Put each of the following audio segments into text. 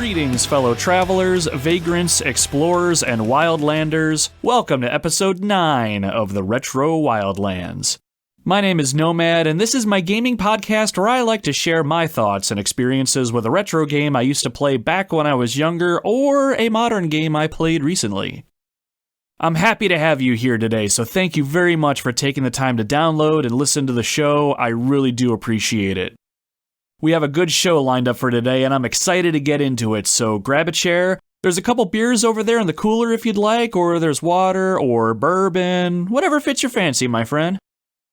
Greetings, fellow travelers, vagrants, explorers, and wildlanders. Welcome to Episode 9 of the Retro Wildlands. My name is Nomad, and this is my gaming podcast where I like to share my thoughts and experiences with a retro game I used to play back when I was younger, or a modern game I played recently. I'm happy to have you here today, so thank you very much for taking the time to download and listen to the show. I really do appreciate it. We have a good show lined up for today, and I'm excited to get into it, so grab a chair. There's a couple beers over there in the cooler if you'd like, or there's water or bourbon, whatever fits your fancy, my friend.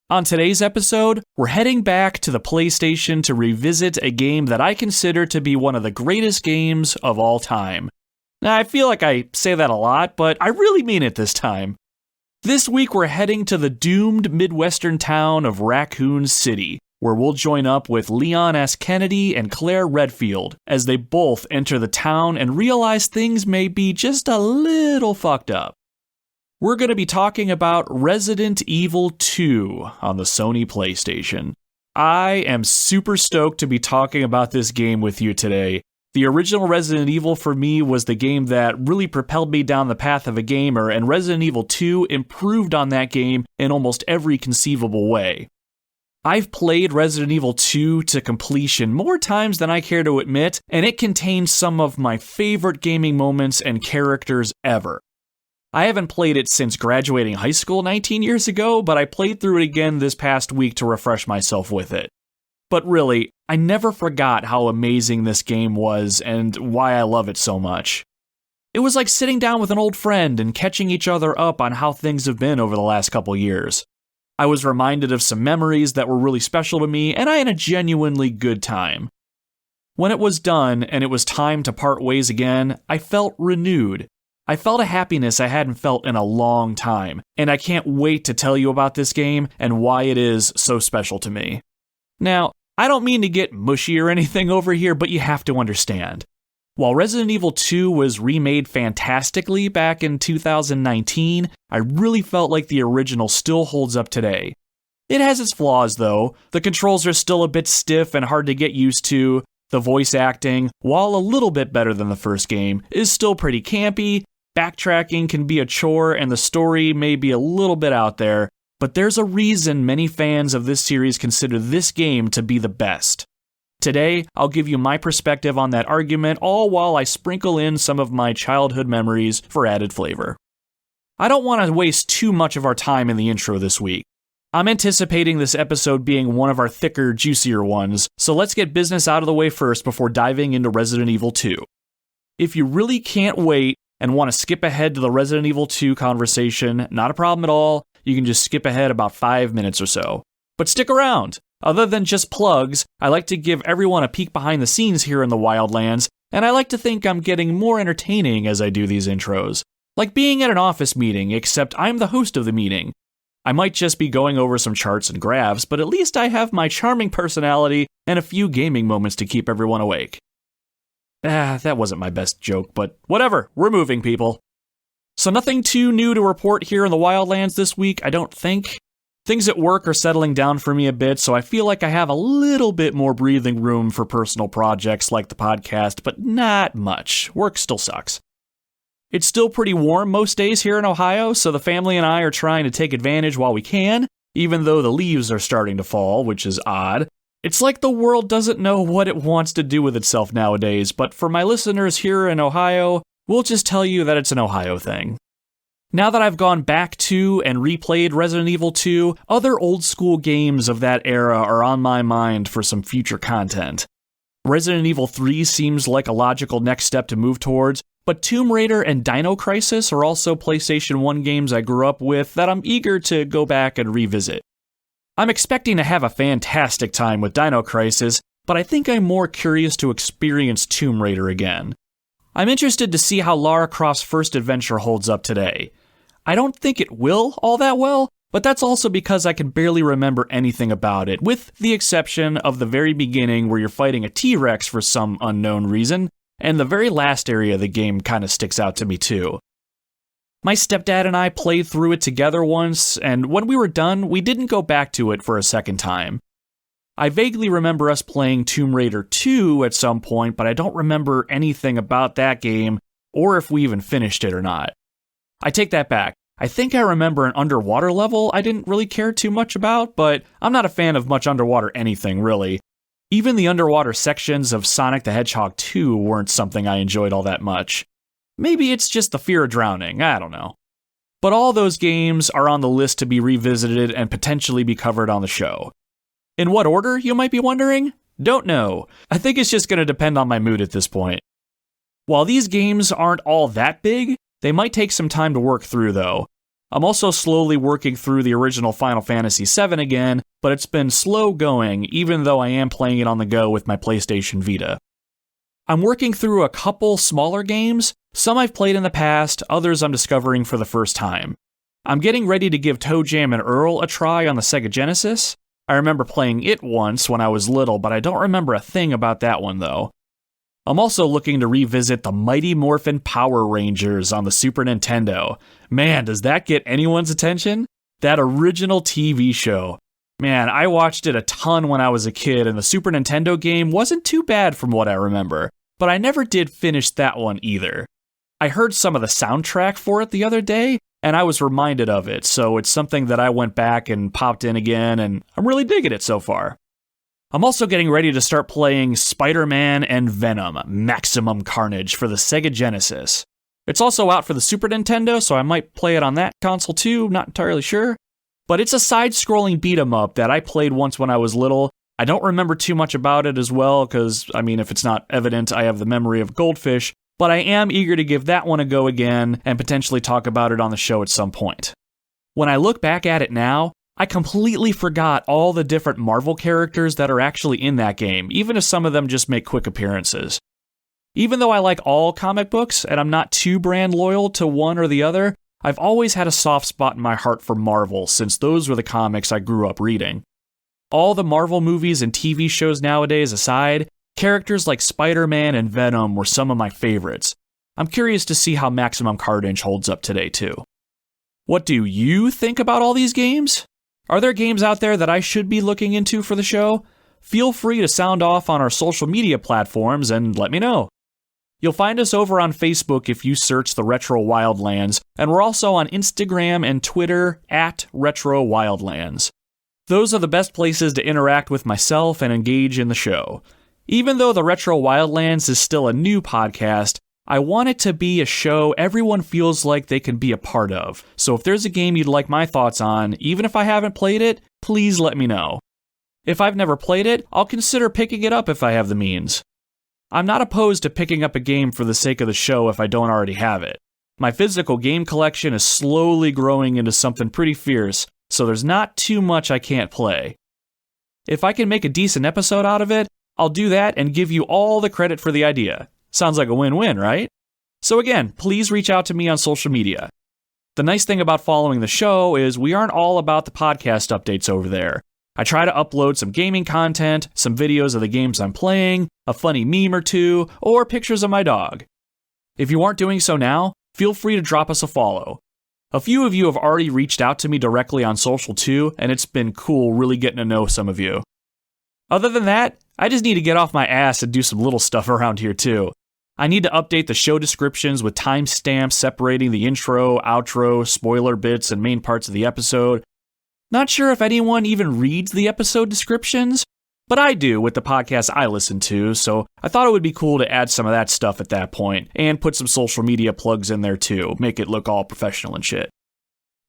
On today's episode, we're heading back to the PlayStation to revisit a game that I consider to be one of the greatest games of all time. Now, I feel like I say that a lot, but I really mean it this time. This week, we're heading to the doomed Midwestern town of Raccoon City, where we'll join up with Leon S. Kennedy and Claire Redfield as they both enter the town and realize things may be just a little fucked up. We're going to be talking about Resident Evil 2 on the Sony PlayStation. I am super stoked to be talking about this game with you today. The original Resident Evil for me was the game that really propelled me down the path of a gamer, and Resident Evil 2 improved on that game in almost every conceivable way. I've played Resident Evil 2 to completion more times than I care to admit, and it contains some of my favorite gaming moments and characters ever. I haven't played it since graduating high school 19 years ago, but I played through it again this past week to refresh myself with it. But really, I never forgot how amazing this game was and why I love it so much. It was like sitting down with an old friend and catching each other up on how things have been over the last couple years. I was reminded of some memories that were really special to me, and I had a genuinely good time. When it was done and it was time to part ways again, I felt renewed. I felt a happiness I hadn't felt in a long time, and I can't wait to tell you about this game and why it is so special to me. Now, I don't mean to get mushy or anything over here, but you have to understand. While Resident Evil 2 was remade fantastically back in 2019, I really felt like the original still holds up today. It has its flaws though. The controls are still a bit stiff and hard to get used to. The voice acting, while a little bit better than the first game, is still pretty campy. Backtracking can be a chore and the story may be a little bit out there, but there's a reason many fans of this series consider this game to be the best. Today, I'll give you my perspective on that argument, all while I sprinkle in some of my childhood memories for added flavor. I don't want to waste too much of our time in the intro this week. I'm anticipating this episode being one of our thicker, juicier ones, so let's get business out of the way first before diving into Resident Evil 2. If you really can't wait and want to skip ahead to the Resident Evil 2 conversation, not a problem at all. You can just skip ahead about 5 minutes or so. But stick around. Other than just plugs, I like to give everyone a peek behind the scenes here in the Wildlands, and I like to think I'm getting more entertaining as I do these intros. Like being at an office meeting, except I'm the host of the meeting. I might just be going over some charts and graphs, but at least I have my charming personality and a few gaming moments to keep everyone awake. That wasn't my best joke, but whatever, we're moving, people. So nothing too new to report here in the Wildlands this week, I don't think. Things at work are settling down for me a bit, so I feel like I have a little bit more breathing room for personal projects like the podcast, but not much. Work still sucks. It's still pretty warm most days here in Ohio, so the family and I are trying to take advantage while we can, even though the leaves are starting to fall, which is odd. It's like the world doesn't know what it wants to do with itself nowadays, but for my listeners here in Ohio, we'll just tell you that it's an Ohio thing. Now that I've gone back to and replayed Resident Evil 2, other old school games of that era are on my mind for some future content. Resident Evil 3 seems like a logical next step to move towards, but Tomb Raider and Dino Crisis are also PlayStation 1 games I grew up with that I'm eager to go back and revisit. I'm expecting to have a fantastic time with Dino Crisis, but I think I'm more curious to experience Tomb Raider again. I'm interested to see how Lara Croft's first adventure holds up today. I don't think it will all that well, but that's also because I can barely remember anything about it, with the exception of the very beginning where you're fighting a T-Rex for some unknown reason, and the very last area of the game kind of sticks out to me too. My stepdad and I played through it together once, and when we were done, we didn't go back to it for a second time. I vaguely remember us playing Tomb Raider 2 at some point, but I don't remember anything about that game, or if we even finished it or not. I take that back. I think I remember an underwater level I didn't really care too much about, but I'm not a fan of much underwater anything, really. Even the underwater sections of Sonic the Hedgehog 2 weren't something I enjoyed all that much. Maybe it's just the fear of drowning, I don't know. But all those games are on the list to be revisited and potentially be covered on the show. In what order, you might be wondering? Don't know. I think it's just going to depend on my mood at this point. While these games aren't all that big, they might take some time to work through, though. I'm also slowly working through the original Final Fantasy VII again, but it's been slow going, even though I am playing it on the go with my PlayStation Vita. I'm working through a couple smaller games, some I've played in the past, others I'm discovering for the first time. I'm getting ready to give Toe Jam and Earl a try on the Sega Genesis. I remember playing it once when I was little, but I don't remember a thing about that one, though. I'm also looking to revisit the Mighty Morphin Power Rangers on the Super Nintendo. Man, does that get anyone's attention? That original TV show. Man, I watched it a ton when I was a kid, and the Super Nintendo game wasn't too bad from what I remember, but I never did finish that one either. I heard some of the soundtrack for it the other day, and I was reminded of it, so it's something that I went back and popped in again, and I'm really digging it so far. I'm also getting ready to start playing Spider-Man and Venom: Maximum Carnage for the Sega Genesis. It's also out for the Super Nintendo, so I might play it on that console too, not entirely sure. But it's a side-scrolling beat-em-up that I played once when I was little. I don't remember too much about it as well, because, if it's not evident, I have the memory of Goldfish, but I am eager to give that one a go again and potentially talk about it on the show at some point. When I look back at it now, I completely forgot all the different Marvel characters that are actually in that game, even if some of them just make quick appearances. Even though I like all comic books, and I'm not too brand loyal to one or the other, I've always had a soft spot in my heart for Marvel, since those were the comics I grew up reading. All the Marvel movies and TV shows nowadays aside, characters like Spider-Man and Venom were some of my favorites. I'm curious to see how Maximum Carnage holds up today, too. What do you think about all these games? Are there games out there that I should be looking into for the show? Feel free to sound off on our social media platforms and let me know. You'll find us over on Facebook if you search the Retro Wildlands, and we're also on Instagram and Twitter at Retro Wildlands. Those are the best places to interact with myself and engage in the show. Even though the Retro Wildlands is still a new podcast, I want it to be a show everyone feels like they can be a part of. So if there's a game you'd like my thoughts on, even if I haven't played it, please let me know. If I've never played it, I'll consider picking it up if I have the means. I'm not opposed to picking up a game for the sake of the show if I don't already have it. My physical game collection is slowly growing into something pretty fierce, so there's not too much I can't play. If I can make a decent episode out of it, I'll do that and give you all the credit for the idea. Sounds like a win-win, right? So again, please reach out to me on social media. The nice thing about following the show is we aren't all about the podcast updates over there. I try to upload some gaming content, some videos of the games I'm playing, a funny meme or two, or pictures of my dog. If you aren't doing so now, feel free to drop us a follow. A few of you have already reached out to me directly on social too, and it's been cool really getting to know some of you. Other than that, I just need to get off my ass and do some little stuff around here too. I need to update the show descriptions with timestamps separating the intro, outro, spoiler bits, and main parts of the episode. Not sure if anyone even reads the episode descriptions, but I do with the podcasts I listen to, so I thought it would be cool to add some of that stuff at that point, and put some social media plugs in there too, make it look all professional and shit.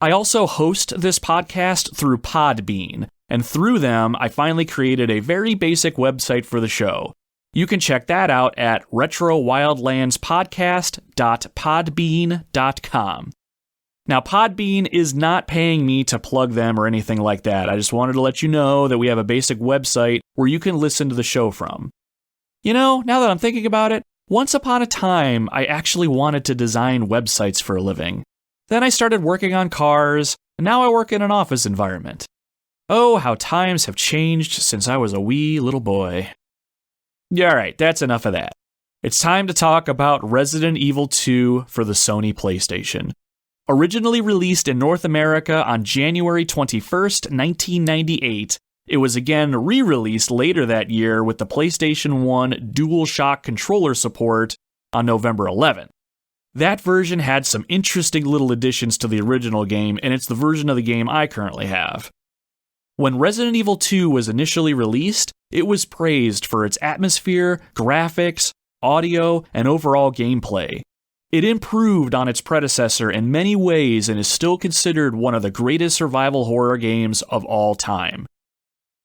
I also host this podcast through Podbean, and through them, I finally created a very basic website for the show. You can check that out at retrowildlandspodcast.podbean.com. Now, Podbean is not paying me to plug them or anything like that. I just wanted to let you know that we have a basic website where you can listen to the show from. You know, now that I'm thinking about it, once upon a time, I actually wanted to design websites for a living. Then I started working on cars, and now I work in an office environment. Oh, how times have changed since I was a wee little boy. Yeah, alright, that's enough of that. It's time to talk about Resident Evil 2 for the Sony PlayStation. Originally released in North America on January 21st, 1998, It was again re-released later that year with the PlayStation 1 DualShock controller support on November 11th. That version had some interesting little additions to the original game, and it's the version of the game I currently have. When Resident Evil 2 was initially released, it was praised for its atmosphere, graphics, audio, and overall gameplay. It improved on its predecessor in many ways and is still considered one of the greatest survival horror games of all time.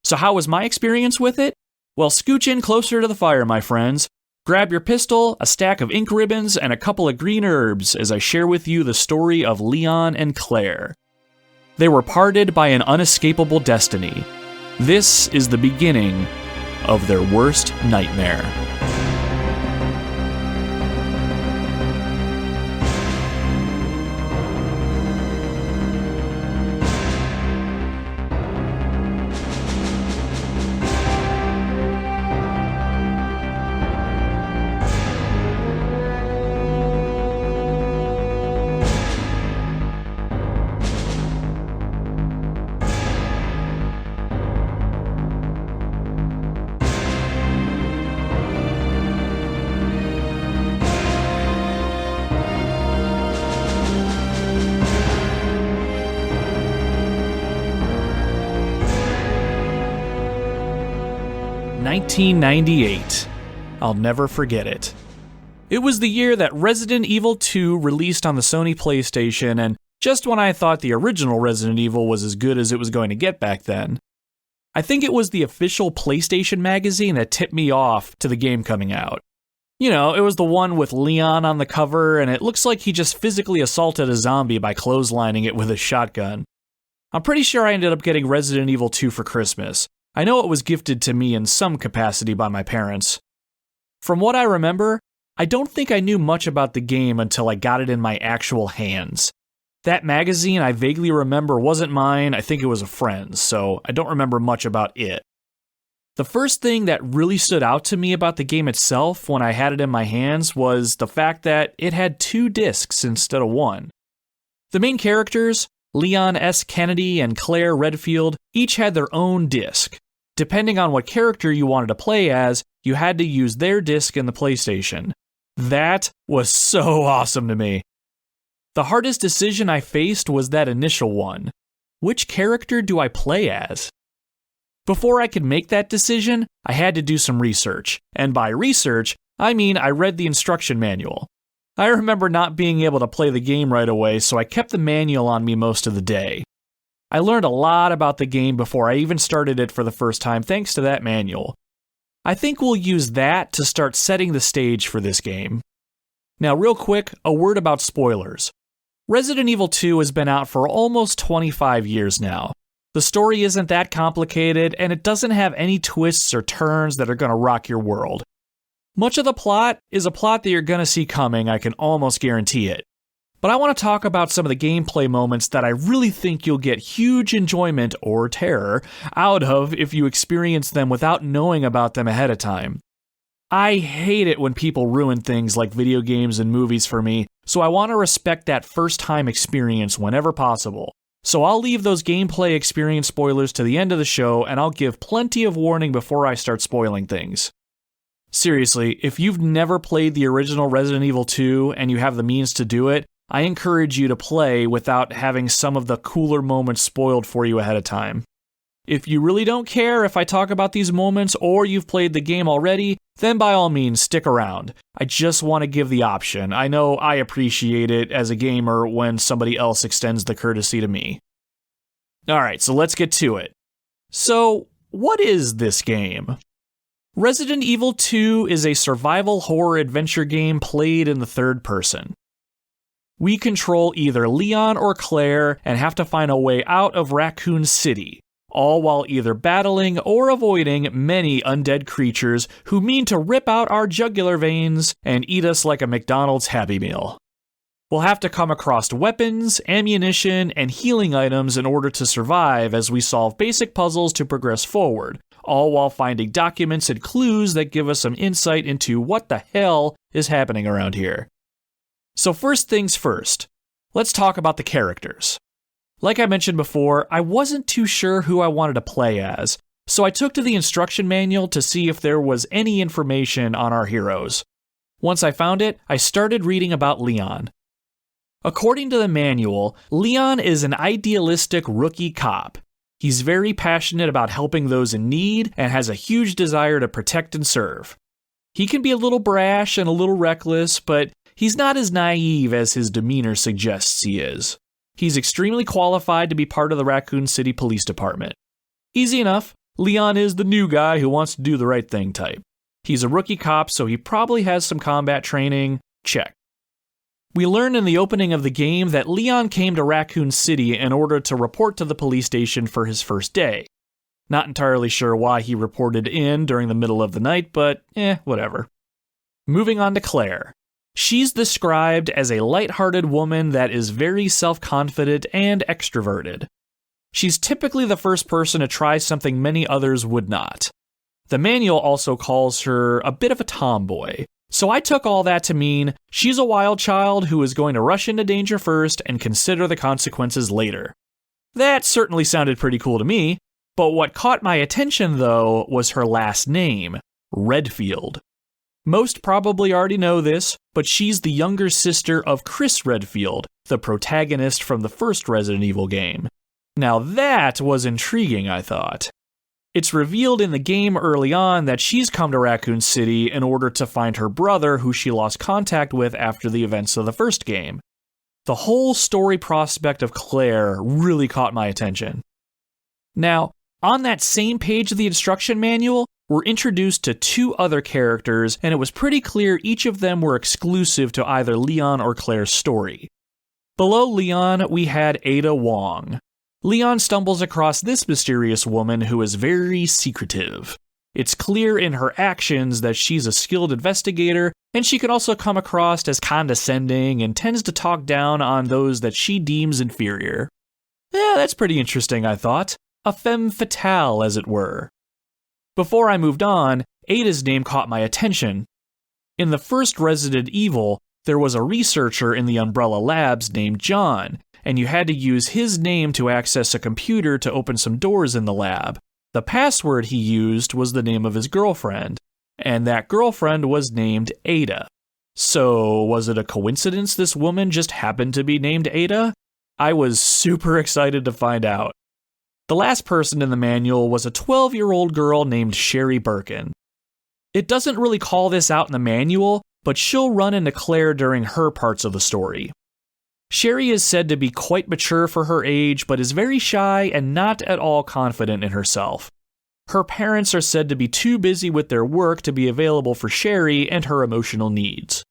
So how was my experience with it? Well, scooch in closer to the fire, my friends. Grab your pistol, a stack of ink ribbons, and a couple of green herbs as I share with you the story of Leon and Claire. They were parted by an unescapable destiny. This is the beginning of their worst nightmare. $1998. I'll never forget it. It was the year that Resident Evil 2 released on the Sony PlayStation, and just when I thought the original Resident Evil was as good as it was going to get back then. I think it was the official PlayStation magazine that tipped me off to the game coming out. You know, it was the one with Leon on the cover, and it looks like he just physically assaulted a zombie by clotheslining it with a shotgun. I'm pretty sure I ended up getting Resident Evil 2 for Christmas. I know it was gifted to me in some capacity by my parents. From what I remember, I don't think I knew much about the game until I got it in my actual hands. That magazine I vaguely remember wasn't mine, I think it was a friend's, so I don't remember much about it. The first thing that really stood out to me about the game itself when I had it in my hands was the fact that it had 2 discs instead of 1. The main characters, Leon S. Kennedy and Claire Redfield, each had their own disc. Depending on what character you wanted to play as, you had to use their disc in the PlayStation. That was so awesome to me. The hardest decision I faced was that initial one. Which character do I play as? Before I could make that decision, I had to do some research. And by research, I mean I read the instruction manual. I remember not being able to play the game right away, so I kept the manual on me most of the day. I learned a lot about the game before I even started it for the first time thanks to that manual. I think we'll use that to start setting the stage for this game. Now real quick, a word about spoilers. Resident Evil 2 has been out for almost 25 years now. The story isn't that complicated, and it doesn't have any twists or turns that are going to rock your world. Much of the plot is a plot that you're going to see coming, I can almost guarantee it. But I want to talk about some of the gameplay moments that I really think you'll get huge enjoyment or terror out of if you experience them without knowing about them ahead of time. I hate it when people ruin things like video games and movies for me, so I want to respect that first-time experience whenever possible. So I'll leave those gameplay experience spoilers to the end of the show, and I'll give plenty of warning before I start spoiling things. Seriously, if you've never played the original Resident Evil 2 and you have the means to do it, I encourage you to play without having some of the cooler moments spoiled for you ahead of time. If you really don't care if I talk about these moments or you've played the game already, then by all means stick around. I just want to give the option. I know I appreciate it as a gamer when somebody else extends the courtesy to me. Alright, so let's get to it. So, what is this game? Resident Evil 2 is a survival horror adventure game played in the third person. We control either Leon or Claire and have to find a way out of Raccoon City, all while either battling or avoiding many undead creatures who mean to rip out our jugular veins and eat us like a McDonald's Happy Meal. We'll have to come across weapons, ammunition, and healing items in order to survive as we solve basic puzzles to progress forward, all while finding documents and clues that give us some insight into what the hell is happening around here. So first things first, let's talk about the characters. Like I mentioned before, I wasn't too sure who I wanted to play as, So I took to the instruction manual to see if there was any information on our heroes. Once I found it, I started reading about Leon. According to the manual, Leon is an idealistic rookie cop. He's very passionate about helping those in need and has a huge desire to protect and serve. He can be a little brash and a little reckless, but he's not as naive as his demeanor suggests he is. He's extremely qualified to be part of the Raccoon City Police Department. Easy enough, Leon is the new guy who wants to do the right thing type. He's a rookie cop, so he probably has some combat training. Check. We learn in the opening of the game that Leon came to Raccoon City in order to report to the police station for his first day. Not entirely sure why he reported in during the middle of the night, but whatever. Moving on to Claire. She's described as a lighthearted woman that is very self-confident and extroverted. She's typically the first person to try something many others would not. The manual also calls her a bit of a tomboy, so I took all that to mean she's a wild child who is going to rush into danger first and consider the consequences later. That certainly sounded pretty cool to me. But what caught my attention, though, was her last name, Redfield. Most probably already know this, but she's the younger sister of Chris Redfield, the protagonist from the first Resident Evil game. Now that was intriguing, I thought. It's revealed in the game early on that she's come to Raccoon City in order to find her brother who she lost contact with after the events of the first game. The whole story prospect of Claire really caught my attention. Now, on that same page of the instruction manual, we're introduced to two other characters, and it was pretty clear each of them were exclusive to either Leon or Claire's story. Below Leon, we had Ada Wong. Leon stumbles across this mysterious woman who is very secretive. It's clear in her actions that she's a skilled investigator, and she can also come across as condescending and tends to talk down on those that she deems inferior. That's pretty interesting, I thought. A femme fatale, as it were. Before I moved on, Ada's name caught my attention. In the first Resident Evil, there was a researcher in the Umbrella Labs named John, and you had to use his name to access a computer to open some doors in the lab. The password he used was the name of his girlfriend, and that girlfriend was named Ada. So, was it a coincidence this woman just happened to be named Ada? I was super excited to find out. The last person in the manual was a 12-year-old girl named Sherry Birkin. It doesn't really call this out in the manual, but she'll run into Claire during her parts of the story. Sherry is said to be quite mature for her age, but is very shy and not at all confident in herself. Her parents are said to be too busy with their work to be available for Sherry and her emotional needs.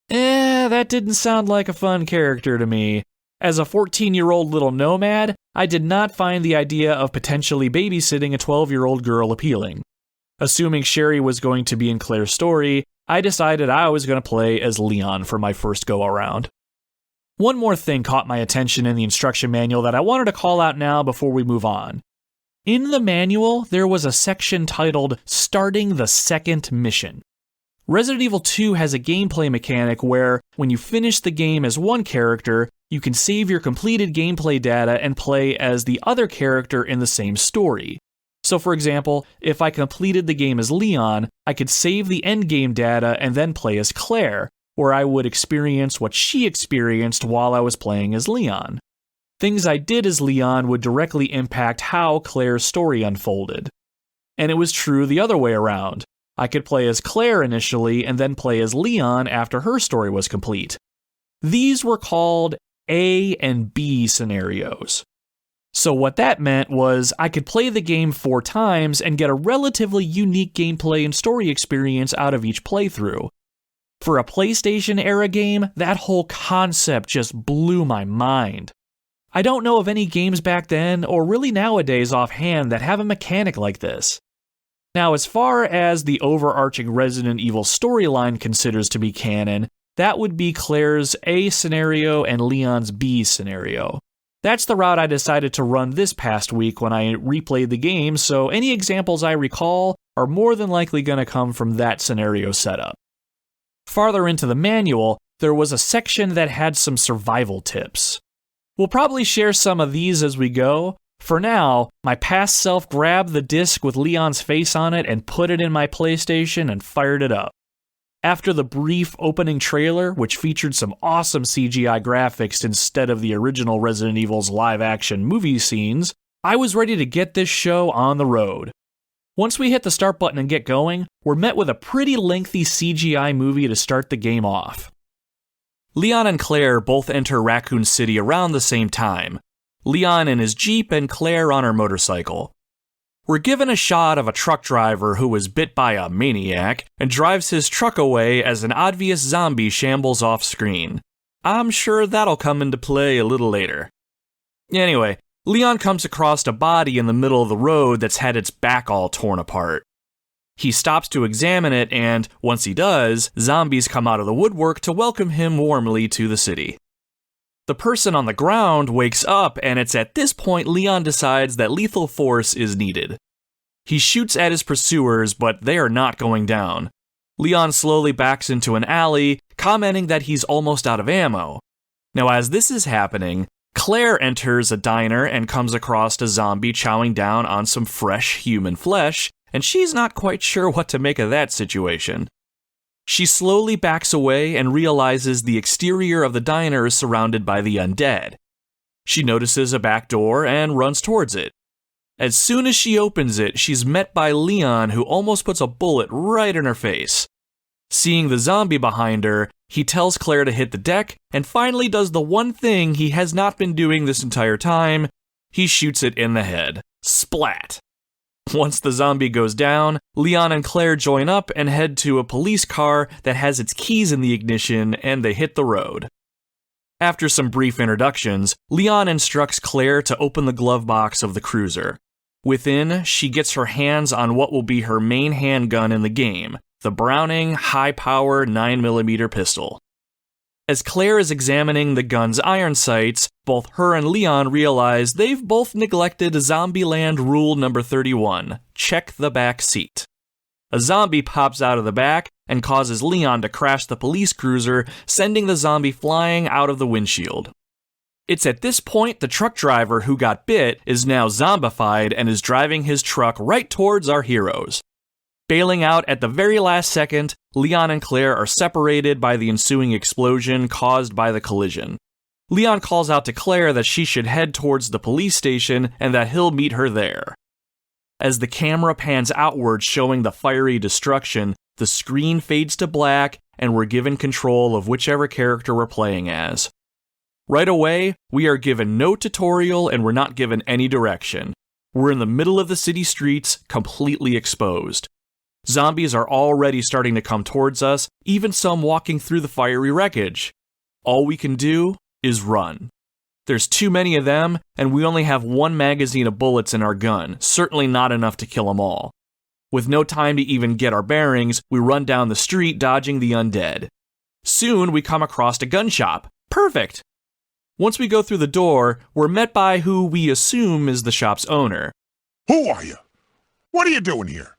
That didn't sound like a fun character to me. As a 14-year-old little nomad, I did not find the idea of potentially babysitting a 12-year-old girl appealing. Assuming Sherry was going to be in Claire's story, I decided I was going to play as Leon for my first go-around. One more thing caught my attention in the instruction manual that I wanted to call out now before we move on. In the manual, there was a section titled Starting the Second Mission. Resident Evil 2 has a gameplay mechanic where, when you finish the game as one character, you can save your completed gameplay data and play as the other character in the same story. So for example, if I completed the game as Leon, I could save the endgame data and then play as Claire, where I would experience what she experienced while I was playing as Leon. Things I did as Leon would directly impact how Claire's story unfolded. And it was true the other way around. I could play as Claire initially and then play as Leon after her story was complete. These were called A and B scenarios. So what that meant was I could play the game 4 times and get a relatively unique gameplay and story experience out of each playthrough. For a PlayStation-era game, that whole concept just blew my mind. I don't know of any games back then, or really nowadays offhand, that have a mechanic like this. Now, as far as the overarching Resident Evil storyline considers to be canon, that would be Claire's A scenario and Leon's B scenario. That's the route I decided to run this past week when I replayed the game, so any examples I recall are more than likely going to come from that scenario setup. Farther into the manual, there was a section that had some survival tips. We'll probably share some of these as we go, For now, my past self grabbed the disc with Leon's face on it and put it in my PlayStation and fired it up. After the brief opening trailer, which featured some awesome CGI graphics instead of the original Resident Evil's live-action movie scenes, I was ready to get this show on the road. Once we hit the start button and get going, we're met with a pretty lengthy CGI movie to start the game off. Leon and Claire both enter Raccoon City around the same time. Leon in his Jeep and Claire on her motorcycle. We're given a shot of a truck driver who was bit by a maniac and drives his truck away as an obvious zombie shambles off screen. I'm sure that'll come into play a little later. Anyway, Leon comes across a body in the middle of the road that's had its back all torn apart. He stops to examine it, and once he does, zombies come out of the woodwork to welcome him warmly to the city. The person on the ground wakes up, and it's at this point Leon decides that lethal force is needed. He shoots at his pursuers, but they are not going down. Leon slowly backs into an alley, commenting that he's almost out of ammo. Now, as this is happening, Claire enters a diner and comes across a zombie chowing down on some fresh human flesh, and she's not quite sure what to make of that situation. She slowly backs away and realizes the exterior of the diner is surrounded by the undead. She notices a back door and runs towards it. As soon as she opens it, she's met by Leon, who almost puts a bullet right in her face. Seeing the zombie behind her, he tells Claire to hit the deck and finally does the one thing he has not been doing this entire time. He shoots it in the head. Splat! Once the zombie goes down, Leon and Claire join up and head to a police car that has its keys in the ignition, and they hit the road. After some brief introductions, Leon instructs Claire to open the glove box of the cruiser. Within, she gets her hands on what will be her main handgun in the game, the Browning high-power 9mm pistol. As Claire is examining the gun's iron sights, both her and Leon realize they've both neglected Zombieland rule number 31, check the back seat. A zombie pops out of the back and causes Leon to crash the police cruiser, sending the zombie flying out of the windshield. It's at this point the truck driver who got bit is now zombified and is driving his truck right towards our heroes. Bailing out at the very last second, Leon and Claire are separated by the ensuing explosion caused by the collision. Leon calls out to Claire that she should head towards the police station and that he'll meet her there. As the camera pans outward showing the fiery destruction, the screen fades to black and we're given control of whichever character we're playing as. Right away, we are given no tutorial and we're not given any direction. We're in the middle of the city streets, completely exposed. Zombies are already starting to come towards us, even some walking through the fiery wreckage. All we can do is run. There's too many of them, and we only have one magazine of bullets in our gun, certainly not enough to kill them all. With no time to even get our bearings, we run down the street dodging the undead. Soon we come across a gun shop. Perfect! Once we go through the door, we're met by who we assume is the shop's owner. Who are you? What are you doing here?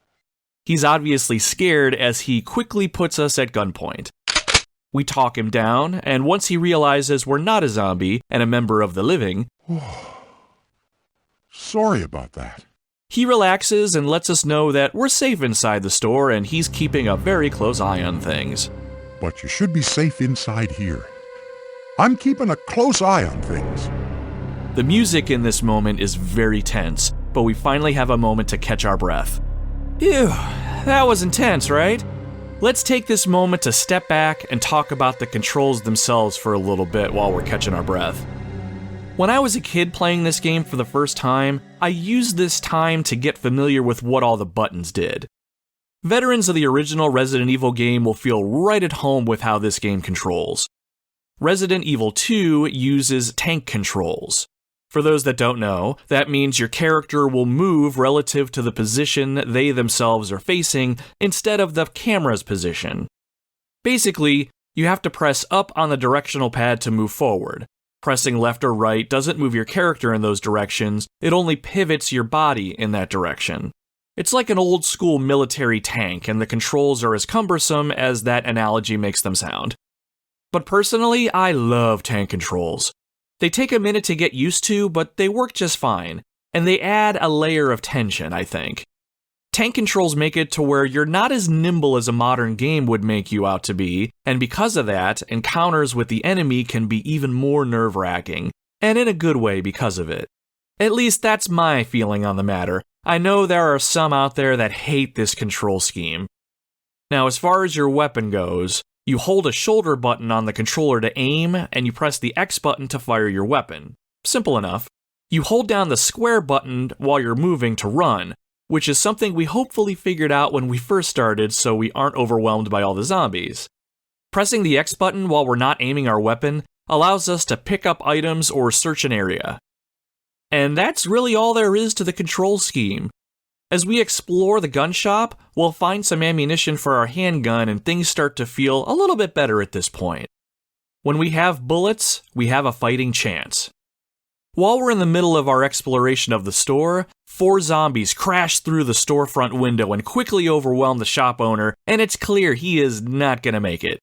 He's obviously scared as he quickly puts us at gunpoint. We talk him down, and once he realizes we're not a zombie and a member of the living, Sorry about that. he relaxes and lets us know that we're safe inside the store and he's keeping a very close eye on things. But you should be safe inside here. I'm keeping a close eye on things. The music in this moment is very tense, but we finally have a moment to catch our breath. Ew, that was intense, right? Let's take this moment to step back and talk about the controls themselves for a little bit while we're catching our breath. When I was a kid playing this game for the first time, I used this time to get familiar with what all the buttons did. Veterans of the original Resident Evil game will feel right at home with how this game controls. Resident Evil 2 uses tank controls. For those that don't know, that means your character will move relative to the position they themselves are facing instead of the camera's position. Basically, you have to press up on the directional pad to move forward. Pressing left or right doesn't move your character in those directions, it only pivots your body in that direction. It's like an old school military tank, and the controls are as cumbersome as that analogy makes them sound. But personally, I love tank controls. They take a minute to get used to, but they work just fine. and they add a layer of tension, I think. Tank controls make it to where you're not as nimble as a modern game would make you out to be, and because of that, encounters with the enemy can be even more nerve-wracking, and in a good way because of it. At least that's my feeling on the matter. I know there are some out there that hate this control scheme. Now, as far as your weapon goes, you hold a shoulder button on the controller to aim, and you press the X button to fire your weapon. Simple enough. You hold down the square button while you're moving to run, which is something we hopefully figured out when we first started so we aren't overwhelmed by all the zombies. Pressing the X button while we're not aiming our weapon allows us to pick up items or search an area. And that's really all there is to the control scheme. As we explore the gun shop, we'll find some ammunition for our handgun and things start to feel a little bit better at this point. When we have bullets, we have a fighting chance. While we're in the middle of our exploration of the store, 4 zombies crash through the storefront window and quickly overwhelm the shop owner, and it's clear he is not gonna make it.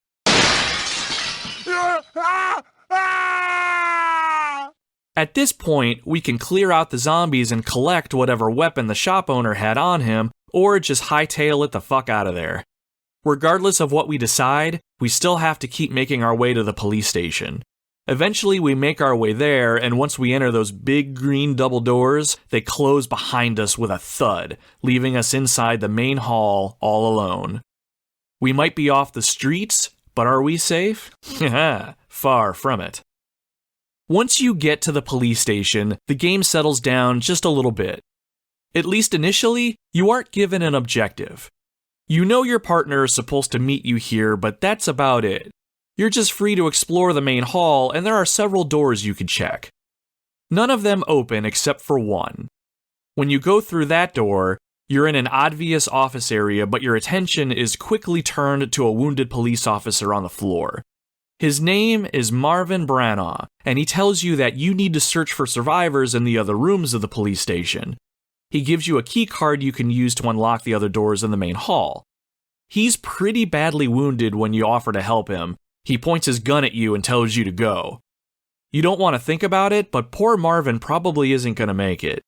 At this point, we can clear out the zombies and collect whatever weapon the shop owner had on him, or just hightail it the fuck out of there. Regardless of what we decide, we still have to keep making our way to the police station. Eventually, we make our way there, and once we enter those big green double doors, they close behind us with a thud, leaving us inside the main hall all alone. We might be off the streets, but are we safe? Far from it. Once you get to the police station, the game settles down just a little bit. At least initially, you aren't given an objective. You know your partner is supposed to meet you here, but that's about it. You're just free to explore the main hall, and there are several doors you can check. None of them open except for one. When you go through that door, you're in an obvious office area, but your attention is quickly turned to a wounded police officer on the floor. His name is Marvin Branagh, and he tells you that you need to search for survivors in the other rooms of the police station. He gives you a key card you can use to unlock the other doors in the main hall. He's pretty badly wounded when you offer to help him. He points his gun at you and tells you to go. You don't want to think about it, but poor Marvin probably isn't going to make it.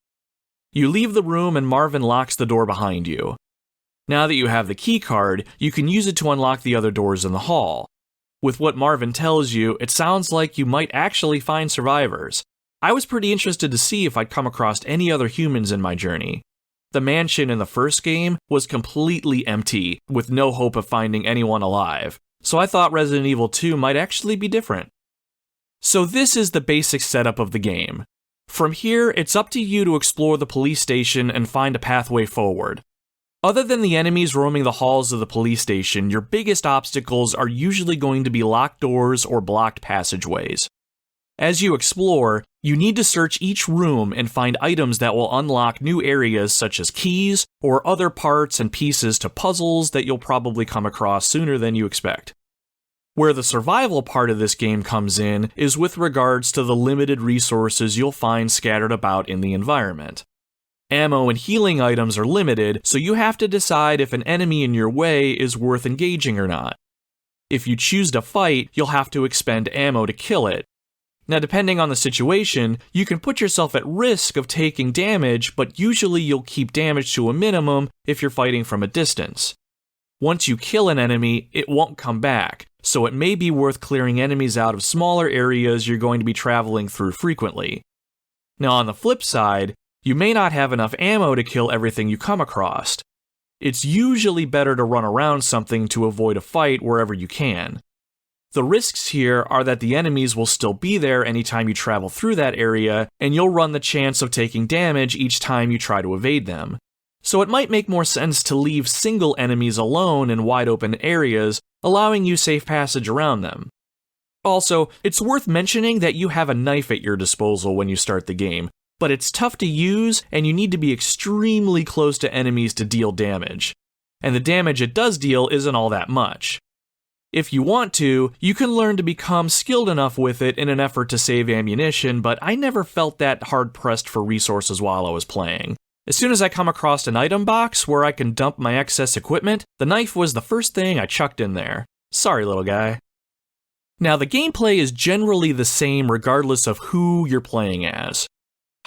You leave the room and Marvin locks the door behind you. Now that you have the key card, you can use it to unlock the other doors in the hall. With what Marvin tells you, it sounds like you might actually find survivors. I was pretty interested to see if I'd come across any other humans in my journey. The mansion in the first game was completely empty, with no hope of finding anyone alive, so I thought Resident Evil 2 might actually be different. So this is the basic setup of the game. From here, it's up to you to explore the police station and find a pathway forward. Other than the enemies roaming the halls of the police station, your biggest obstacles are usually going to be locked doors or blocked passageways. As you explore, you need to search each room and find items that will unlock new areas such as keys or other parts and pieces to puzzles that you'll probably come across sooner than you expect. Where the survival part of this game comes in is with regards to the limited resources you'll find scattered about in the environment. Ammo and healing items are limited, so you have to decide if an enemy in your way is worth engaging or not. If you choose to fight, you'll have to expend ammo to kill it. Now, depending on the situation, you can put yourself at risk of taking damage, but usually you'll keep damage to a minimum if you're fighting from a distance. Once you kill an enemy, it won't come back, so it may be worth clearing enemies out of smaller areas you're going to be traveling through frequently. Now, on the flip side, you may not have enough ammo to kill everything you come across. It's usually better to run around something to avoid a fight wherever you can. The risks here are that the enemies will still be there anytime you travel through that area, and you'll run the chance of taking damage each time you try to evade them. So it might make more sense to leave single enemies alone in wide open areas, allowing you safe passage around them. Also, it's worth mentioning that you have a knife at your disposal when you start the game, but it's tough to use and you need to be extremely close to enemies to deal damage. And the damage it does deal isn't all that much. If you want to, you can learn to become skilled enough with it in an effort to save ammunition, but I never felt that hard-pressed for resources while I was playing. As soon as I come across an item box where I can dump my excess equipment, the knife was the first thing I chucked in there. Sorry, little guy. Now, the gameplay is generally the same regardless of who you're playing as.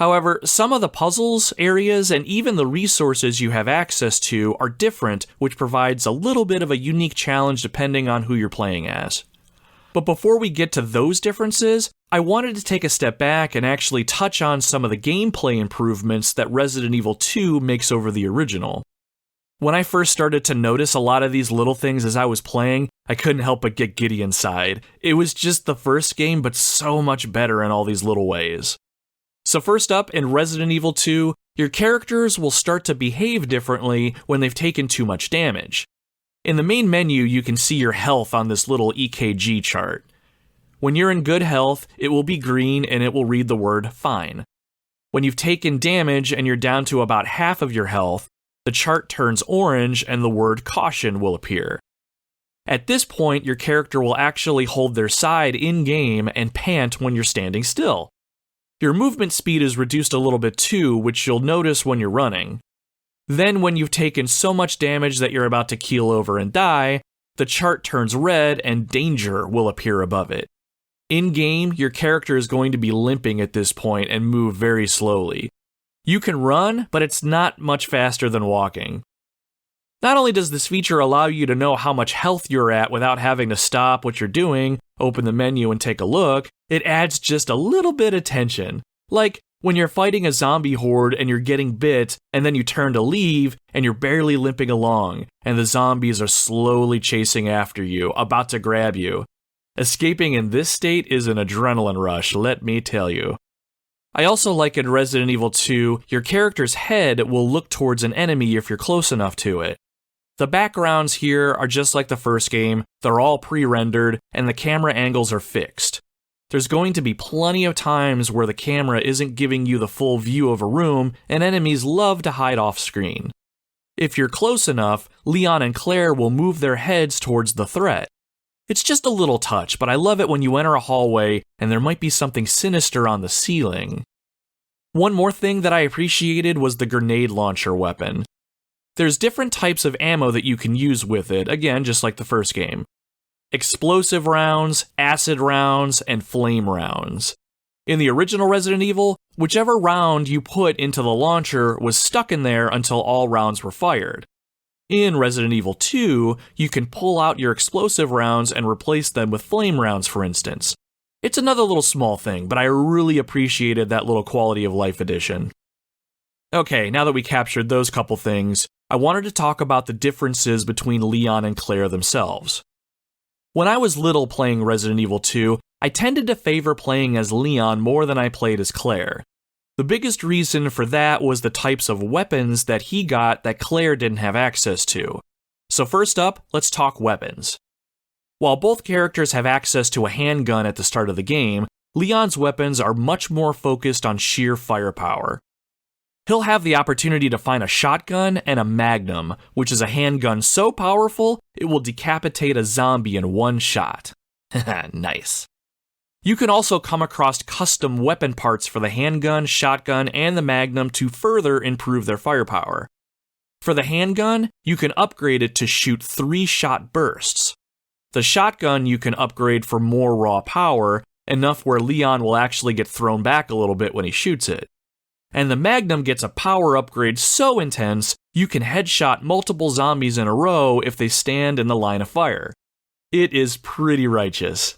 However, some of the puzzles, areas, and even the resources you have access to are different, which provides a little bit of a unique challenge depending on who you're playing as. But before we get to those differences, I wanted to take a step back and actually touch on some of the gameplay improvements that Resident Evil 2 makes over the original. When I first started to notice a lot of these little things as I was playing, I couldn't help but get giddy inside. It was just the first game, but so much better in all these little ways. So first up, in Resident Evil 2, your characters will start to behave differently when they've taken too much damage. In the main menu, you can see your health on this little EKG chart. When you're in good health, it will be green and it will read the word fine. When you've taken damage and you're down to about half of your health, the chart turns orange and the word caution will appear. At this point, your character will actually hold their side in-game and pant when you're standing still. Your movement speed is reduced a little bit too, which you'll notice when you're running. Then when you've taken so much damage that you're about to keel over and die, the chart turns red and danger will appear above it. In-game, your character is going to be limping at this point and move very slowly. You can run, but it's not much faster than walking. Not only does this feature allow you to know how much health you're at without having to stop what you're doing, open the menu and take a look, it adds just a little bit of tension. Like when you're fighting a zombie horde and you're getting bit, and then you turn to leave and you're barely limping along, and the zombies are slowly chasing after you, about to grab you. Escaping in this state is an adrenaline rush, let me tell you. I also like in Resident Evil 2, your character's head will look towards an enemy if you're close enough to it. The backgrounds here are just like the first game, they're all pre-rendered, and the camera angles are fixed. There's going to be plenty of times where the camera isn't giving you the full view of a room, and enemies love to hide off screen. If you're close enough, Leon and Claire will move their heads towards the threat. It's just a little touch, but I love it when you enter a hallway and there might be something sinister on the ceiling. One more thing that I appreciated was the grenade launcher weapon. There's different types of ammo that you can use with it, again, just like the first game. Explosive rounds, acid rounds, and flame rounds. In the original Resident Evil, whichever round you put into the launcher was stuck in there until all rounds were fired. In Resident Evil 2, you can pull out your explosive rounds and replace them with flame rounds, for instance. It's another little small thing, but I really appreciated that little quality of life addition. Okay, now that we captured those couple things, I wanted to talk about the differences between Leon and Claire themselves. When I was little playing Resident Evil 2, I tended to favor playing as Leon more than I played as Claire. The biggest reason for that was the types of weapons that he got that Claire didn't have access to. So first up, let's talk weapons. While both characters have access to a handgun at the start of the game, Leon's weapons are much more focused on sheer firepower. He'll have the opportunity to find a shotgun and a magnum, which is a handgun so powerful it will decapitate a zombie in one shot. Nice. You can also come across custom weapon parts for the handgun, shotgun, and the magnum to further improve their firepower. For the handgun, you can upgrade it to shoot 3-shot bursts. The shotgun you can upgrade for more raw power, enough where Leon will actually get thrown back a little bit when he shoots it. And the magnum gets a power upgrade so intense, you can headshot multiple zombies in a row if they stand in the line of fire. It is pretty righteous.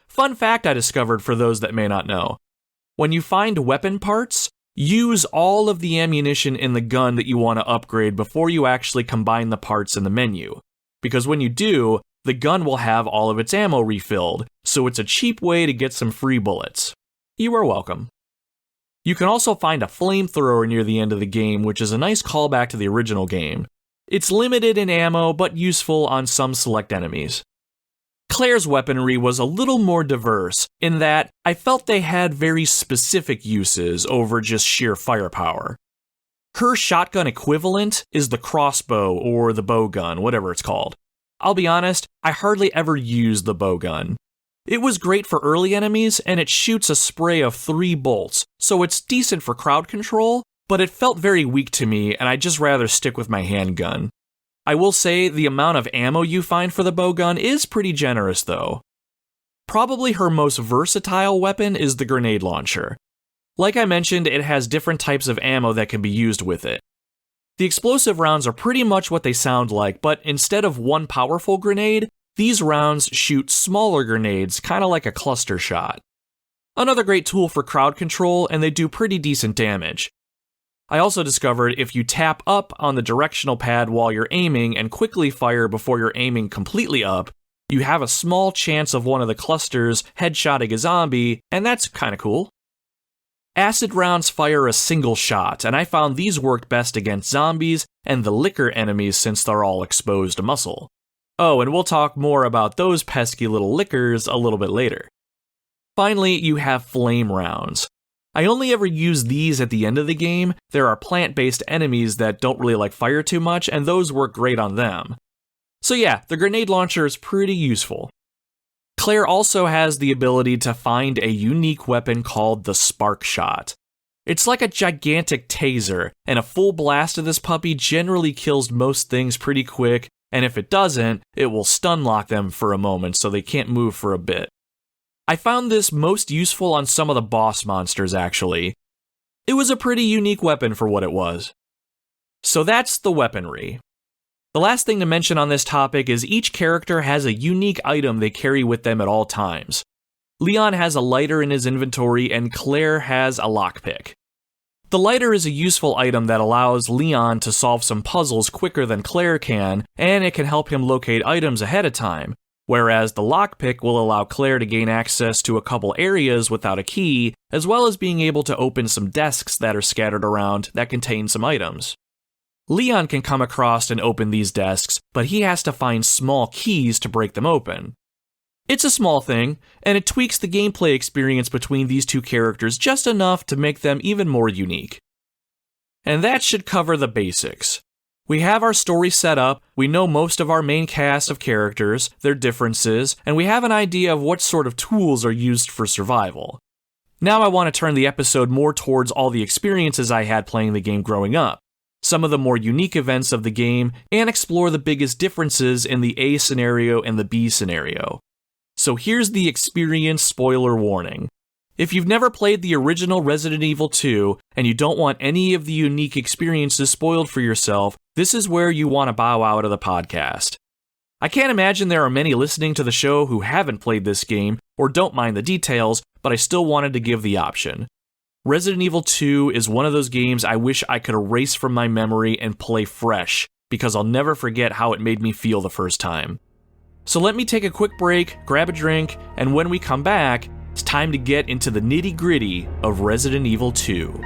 Fun fact I discovered for those that may not know. When you find weapon parts, use all of the ammunition in the gun that you want to upgrade before you actually combine the parts in the menu. Because when you do, the gun will have all of its ammo refilled, so it's a cheap way to get some free bullets. You are welcome. You can also find a flamethrower near the end of the game, which is a nice callback to the original game. It's limited in ammo, but useful on some select enemies. Claire's weaponry was a little more diverse, in that I felt they had very specific uses over just sheer firepower. Her shotgun equivalent is the crossbow or the bowgun, whatever it's called. I'll be honest, I hardly ever used the bowgun. It was great for early enemies, and it shoots a spray of 3 bolts, so it's decent for crowd control, but it felt very weak to me, and I'd just rather stick with my handgun. I will say the amount of ammo you find for the bowgun is pretty generous though. Probably her most versatile weapon is the grenade launcher. Like I mentioned, it has different types of ammo that can be used with it. The explosive rounds are pretty much what they sound like, but instead of one powerful grenade, these rounds shoot smaller grenades, kind of like a cluster shot. Another great tool for crowd control, and they do pretty decent damage. I also discovered if you tap up on the directional pad while you're aiming and quickly fire before you're aiming completely up, you have a small chance of one of the clusters headshotting a zombie, and that's kinda cool. Acid rounds fire a single shot, and I found these worked best against zombies and the liquor enemies since they're all exposed muscle. Oh, and we'll talk more about those pesky little lickers a little bit later. Finally, you have flame rounds. I only ever use these at the end of the game. There are plant-based enemies that don't really like fire too much, and those work great on them. So yeah, the grenade launcher is pretty useful. Claire also has the ability to find a unique weapon called the Spark Shot. It's like a gigantic taser, and a full blast of this puppy generally kills most things pretty quick, and if it doesn't, it will stun lock them for a moment so they can't move for a bit. I found this most useful on some of the boss monsters, actually. It was a pretty unique weapon for what it was. So that's the weaponry. The last thing to mention on this topic is each character has a unique item they carry with them at all times. Leon has a lighter in his inventory, and Claire has a lockpick. The lighter is a useful item that allows Leon to solve some puzzles quicker than Claire can, and it can help him locate items ahead of time, whereas the lockpick will allow Claire to gain access to a couple areas without a key, as well as being able to open some desks that are scattered around that contain some items. Leon can come across and open these desks, but he has to find small keys to break them open. It's a small thing, and it tweaks the gameplay experience between these two characters just enough to make them even more unique. And that should cover the basics. We have our story set up, we know most of our main cast of characters, their differences, and we have an idea of what sort of tools are used for survival. Now I want to turn the episode more towards all the experiences I had playing the game growing up, some of the more unique events of the game, and explore the biggest differences in the A scenario and the B scenario. So here's the experience spoiler warning. If you've never played the original Resident Evil 2, and you don't want any of the unique experiences spoiled for yourself, this is where you want to bow out of the podcast. I can't imagine there are many listening to the show who haven't played this game, or don't mind the details, but I still wanted to give the option. Resident Evil 2 is one of those games I wish I could erase from my memory and play fresh, because I'll never forget how it made me feel the first time. So let me take a quick break, grab a drink, and when we come back, it's time to get into the nitty-gritty of Resident Evil 2.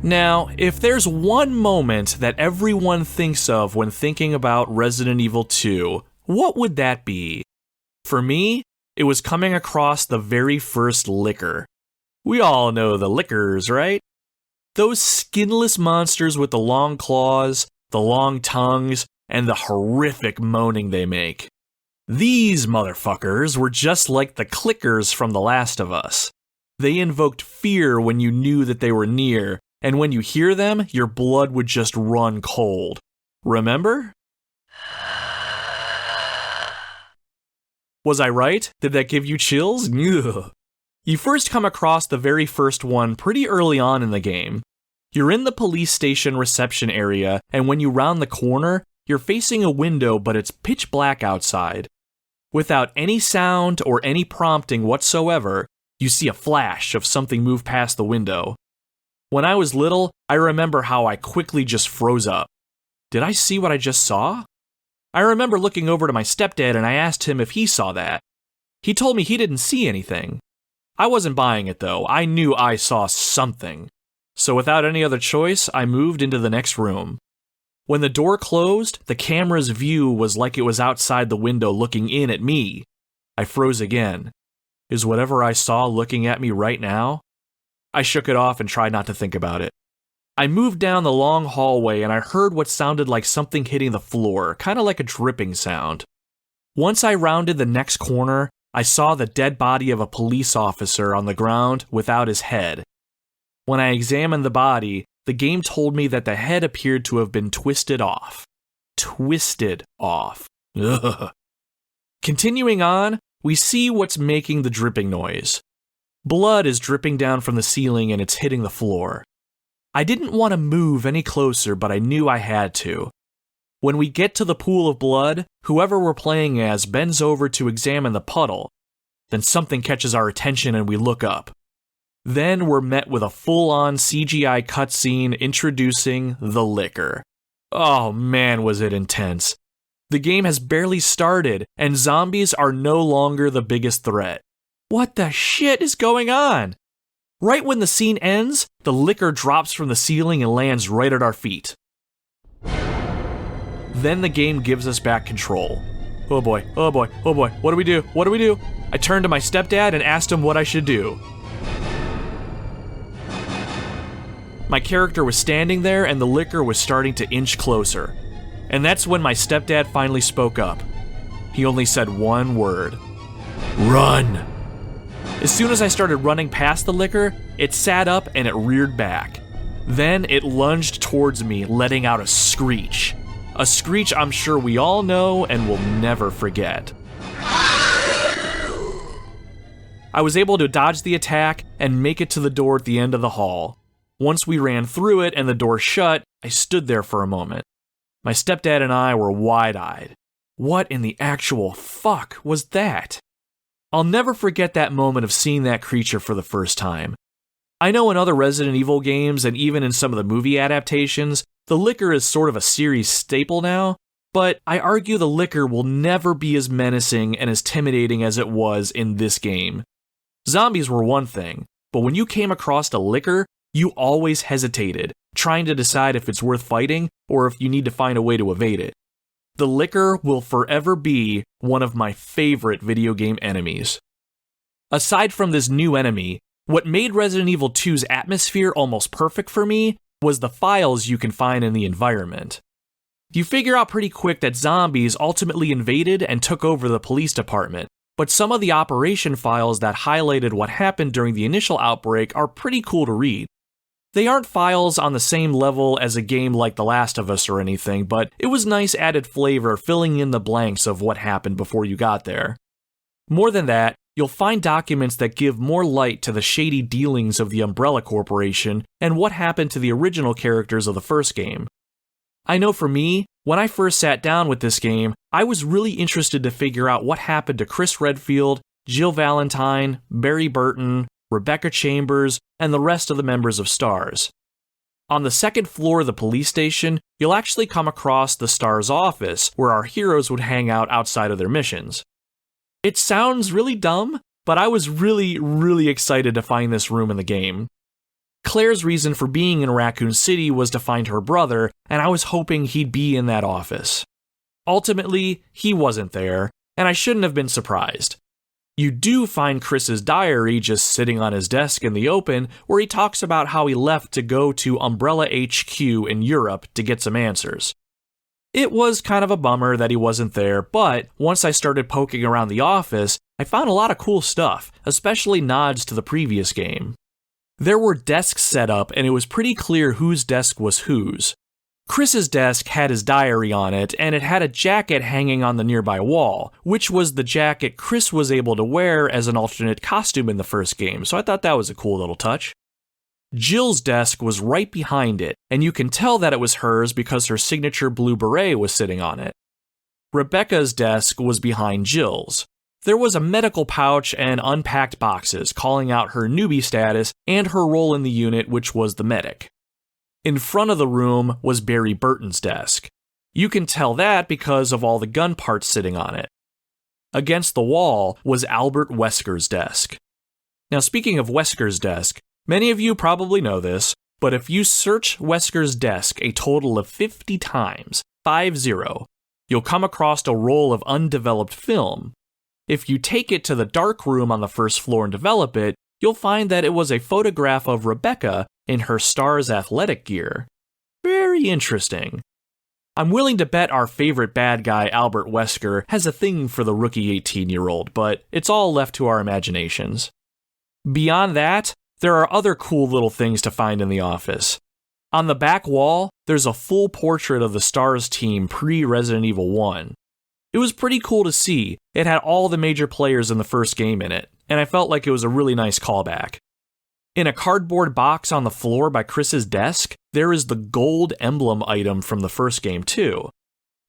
Now, if there's one moment that everyone thinks of when thinking about Resident Evil 2, what would that be? For me, it was coming across the very first licker. We all know the lickers, right? Those skinless monsters with the long claws, the long tongues, and the horrific moaning they make. These motherfuckers were just like the clickers from The Last of Us. They invoked fear when you knew that they were near, and when you hear them, your blood would just run cold. Remember? Was I right? Did that give you chills? Ugh. You first come across the very first one pretty early on in the game. You're in the police station reception area, and when you round the corner, you're facing a window, but it's pitch black outside. Without any sound or any prompting whatsoever, you see a flash of something move past the window. When I was little, I remember how I quickly just froze up. Did I see what I just saw? I remember looking over to my stepdad and I asked him if he saw that. He told me he didn't see anything. I wasn't buying it though, I knew I saw something. So without any other choice, I moved into the next room. When the door closed, the camera's view was like it was outside the window looking in at me. I froze again. is whatever I saw looking at me right now? I shook it off and tried not to think about it. I moved down the long hallway and I heard what sounded like something hitting the floor, kind of like a dripping sound. Once I rounded the next corner, I saw the dead body of a police officer on the ground without his head. When I examined the body, the game told me that the head appeared to have been twisted off. Twisted off. Ugh. Continuing on, we see what's making the dripping noise. Blood is dripping down from the ceiling and it's hitting the floor. I didn't want to move any closer, but I knew I had to. When we get to the pool of blood, whoever we're playing as bends over to examine the puddle. Then something catches our attention and we look up. Then we're met with a full-on CGI cutscene introducing the liquor. Oh man, was it intense. The game has barely started, and zombies are no longer the biggest threat. What the shit is going on? Right when the scene ends, the liquor drops from the ceiling and lands right at our feet. Then the game gives us back control. Oh boy, oh boy, oh boy, what do we do? What do we do? I turned to my stepdad and asked him what I should do. My character was standing there and the liquor was starting to inch closer. And that's when my stepdad finally spoke up. He only said one word. Run! As soon as I started running past the liquor, it sat up and it reared back. Then it lunged towards me, letting out a screech. A screech I'm sure we all know and will never forget. I was able to dodge the attack and make it to the door at the end of the hall. Once we ran through it and the door shut, I stood there for a moment. My stepdad and I were wide-eyed. What in the actual fuck was that? I'll never forget that moment of seeing that creature for the first time. I know in other Resident Evil games and even in some of the movie adaptations, the liquor is sort of a series staple now, but I argue the liquor will never be as menacing and as intimidating as it was in this game. Zombies were one thing, but when you came across the liquor, you always hesitated, trying to decide if it's worth fighting or if you need to find a way to evade it. The liquor will forever be one of my favorite video game enemies. Aside from this new enemy, what made Resident Evil 2's atmosphere almost perfect for me was the files you can find in the environment. You figure out pretty quick that zombies ultimately invaded and took over the police department, but some of the operation files that highlighted what happened during the initial outbreak are pretty cool to read. They aren't files on the same level as a game like The Last of Us or anything, but it was nice added flavor filling in the blanks of what happened before you got there. More than that, you'll find documents that give more light to the shady dealings of the Umbrella Corporation and what happened to the original characters of the first game. I know for me, when I first sat down with this game, I was really interested to figure out what happened to Chris Redfield, Jill Valentine, Barry Burton, Rebecca Chambers, and the rest of the members of STARS. On the second floor of the police station, you'll actually come across the STARS office, where our heroes would hang out outside of their missions. It sounds really dumb, but I was really excited to find this room in the game. Claire's reason for being in Raccoon City was to find her brother, and I was hoping he'd be in that office. Ultimately, he wasn't there, and I shouldn't have been surprised. You do find Chris's diary just sitting on his desk in the open, where he talks about how he left to go to Umbrella HQ in Europe to get some answers. It was kind of a bummer that he wasn't there, but once I started poking around the office, I found a lot of cool stuff, especially nods to the previous game. There were desks set up, and it was pretty clear whose desk was whose. Chris's desk had his diary on it, and it had a jacket hanging on the nearby wall, which was the jacket Chris was able to wear as an alternate costume in the first game, so I thought that was a cool little touch. Jill's desk was right behind it, and you can tell that it was hers because her signature blue beret was sitting on it. Rebecca's desk was behind Jill's. There was a medical pouch and unpacked boxes calling out her newbie status and her role in the unit, which was the medic. In front of the room was Barry Burton's desk. You can tell that because of all the gun parts sitting on it. Against the wall was Albert Wesker's desk. Now, speaking of Wesker's desk, many of you probably know this, but if you search Wesker's desk a total of 50 times, 50, you'll come across a roll of undeveloped film. If you take it to the dark room on the first floor and develop it, you'll find that it was a photograph of Rebecca in her Stars athletic gear. Very interesting. I'm willing to bet our favorite bad guy, Albert Wesker, has a thing for the rookie 18-year-old, but it's all left to our imaginations. Beyond that, there are other cool little things to find in the office. On the back wall, there's a full portrait of the Stars team pre-Resident Evil 1. It was pretty cool to see. It had all the major players in the first game in it, and I felt like it was a really nice callback. In a cardboard box on the floor by Chris's desk, there is the gold emblem item from the first game too.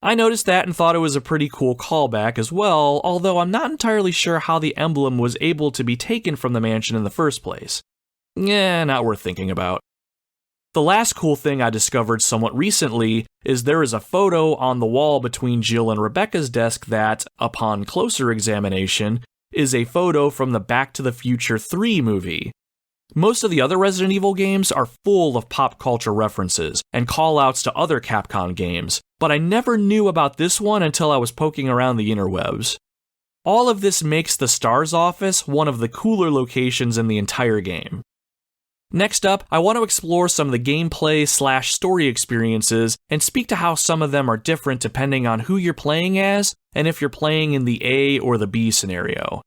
I noticed that and thought it was a pretty cool callback as well, although I'm not entirely sure how the emblem was able to be taken from the mansion in the first place. Not worth thinking about. The last cool thing I discovered somewhat recently is there is a photo on the wall between Jill and Rebecca's desk that, upon closer examination, is a photo from the Back to the Future 3 movie. Most of the other Resident Evil games are full of pop culture references and call-outs to other Capcom games, but I never knew about this one until I was poking around the interwebs. All of this makes the Stars office one of the cooler locations in the entire game. Next up, I want to explore some of the gameplay/story experiences and speak to how some of them are different depending on who you're playing as and if you're playing in the A or the B scenario.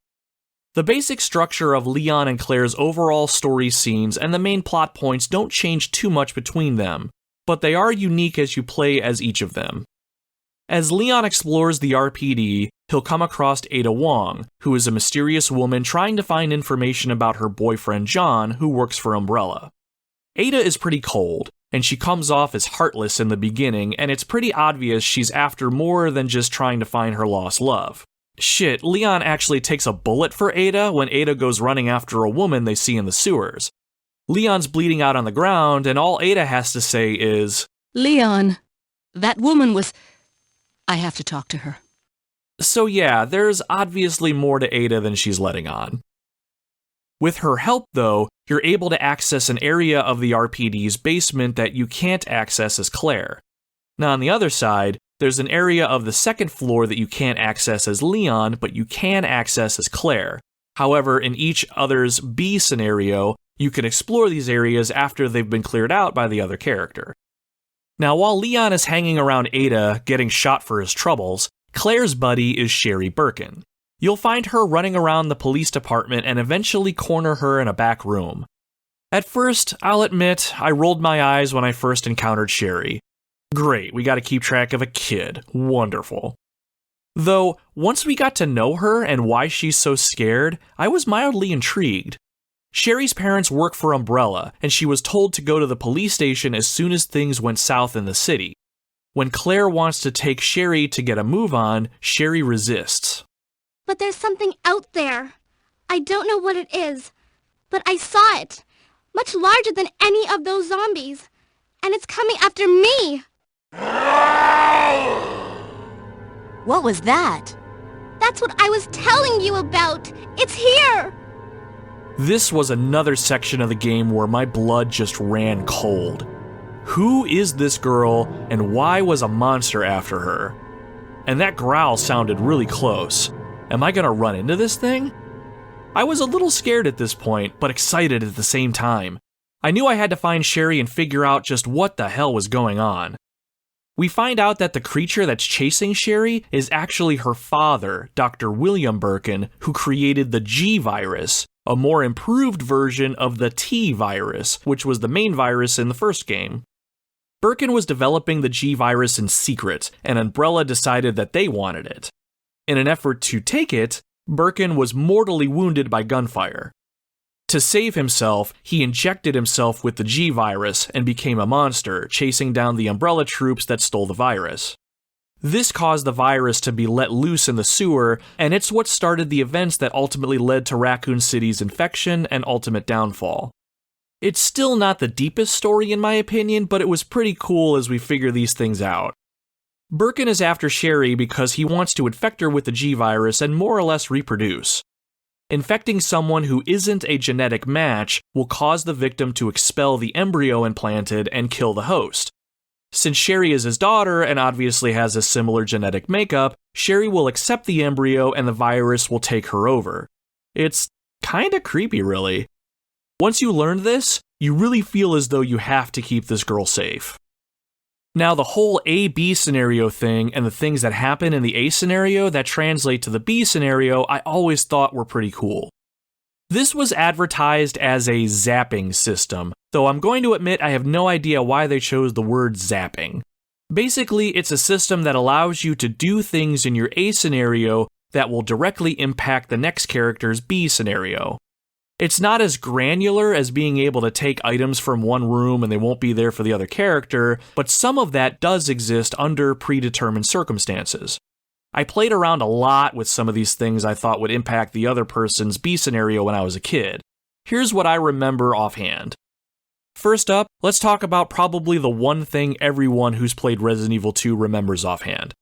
The basic structure of Leon and Claire's overall story scenes and the main plot points don't change too much between them, but they are unique as you play as each of them. As Leon explores the RPD, he'll come across Ada Wong, who is a mysterious woman trying to find information about her boyfriend John, who works for Umbrella. Ada is pretty cold, and she comes off as heartless in the beginning, and it's pretty obvious she's after more than just trying to find her lost love. Shit, Leon actually takes a bullet for Ada when Ada goes running after a woman they see in the sewers. Leon's bleeding out on the ground, and all Ada has to say is, "Leon, that woman was... I have to talk to her." So yeah, there's obviously more to Ada than she's letting on. With her help, though, you're able to access an area of the RPD's basement that you can't access as Claire. Now on the other side, there's an area of the second floor that you can't access as Leon, but you can access as Claire. However, in each other's B scenario, you can explore these areas after they've been cleared out by the other character. Now, while Leon is hanging around Ada, getting shot for his troubles, Claire's buddy is Sherry Birkin. You'll find her running around the police department and eventually corner her in a back room. At first, I'll admit, I rolled my eyes when I first encountered Sherry. Great, we gotta keep track of a kid. Wonderful. Though, once we got to know her and why she's so scared, I was mildly intrigued. Sherry's parents work for Umbrella, and she was told to go to the police station as soon as things went south in the city. When Claire wants to take Sherry to get a move on, Sherry resists. "But there's something out there. I don't know what it is, but I saw it. Much larger than any of those zombies. And it's coming after me." What was that? "That's what I was telling you about. It's here." This was another section of the game where my blood just ran cold. Who is this girl, and why was a monster after her? And that growl sounded really close. Am I gonna run into this thing? I was a little scared at this point, but excited at the same time. I knew I had to find Sherry and figure out just what the hell was going on. We find out that the creature that's chasing Sherry is actually her father, Dr. William Birkin, who created the G virus, a more improved version of the T virus, which was the main virus in the first game. Birkin was developing the G virus in secret, and Umbrella decided that they wanted it. In an effort to take it, Birkin was mortally wounded by gunfire. To save himself, he injected himself with the G virus and became a monster, chasing down the Umbrella troops that stole the virus. This caused the virus to be let loose in the sewer, and it's what started the events that ultimately led to Raccoon City's infection and ultimate downfall. It's still not the deepest story in my opinion, but it was pretty cool as we figure these things out. Birkin is after Sherry because he wants to infect her with the G virus and more or less reproduce. Infecting someone who isn't a genetic match will cause the victim to expel the embryo implanted and kill the host. Since Sherry is his daughter and obviously has a similar genetic makeup, Sherry will accept the embryo and the virus will take her over. It's kinda creepy, really. Once you learn this, you really feel as though you have to keep this girl safe. Now, the whole A-B scenario thing and the things that happen in the A scenario that translate to the B scenario, I always thought were pretty cool. This was advertised as a zapping system, though I'm going to admit I have no idea why they chose the word zapping. Basically, it's a system that allows you to do things in your A scenario that will directly impact the next character's B scenario. It's not as granular as being able to take items from one room and they won't be there for the other character, but some of that does exist under predetermined circumstances. I played around a lot with some of these things I thought would impact the other person's B scenario when I was a kid. Here's what I remember offhand. First up, let's talk about probably the one thing everyone who's played Resident Evil 2 remembers offhand.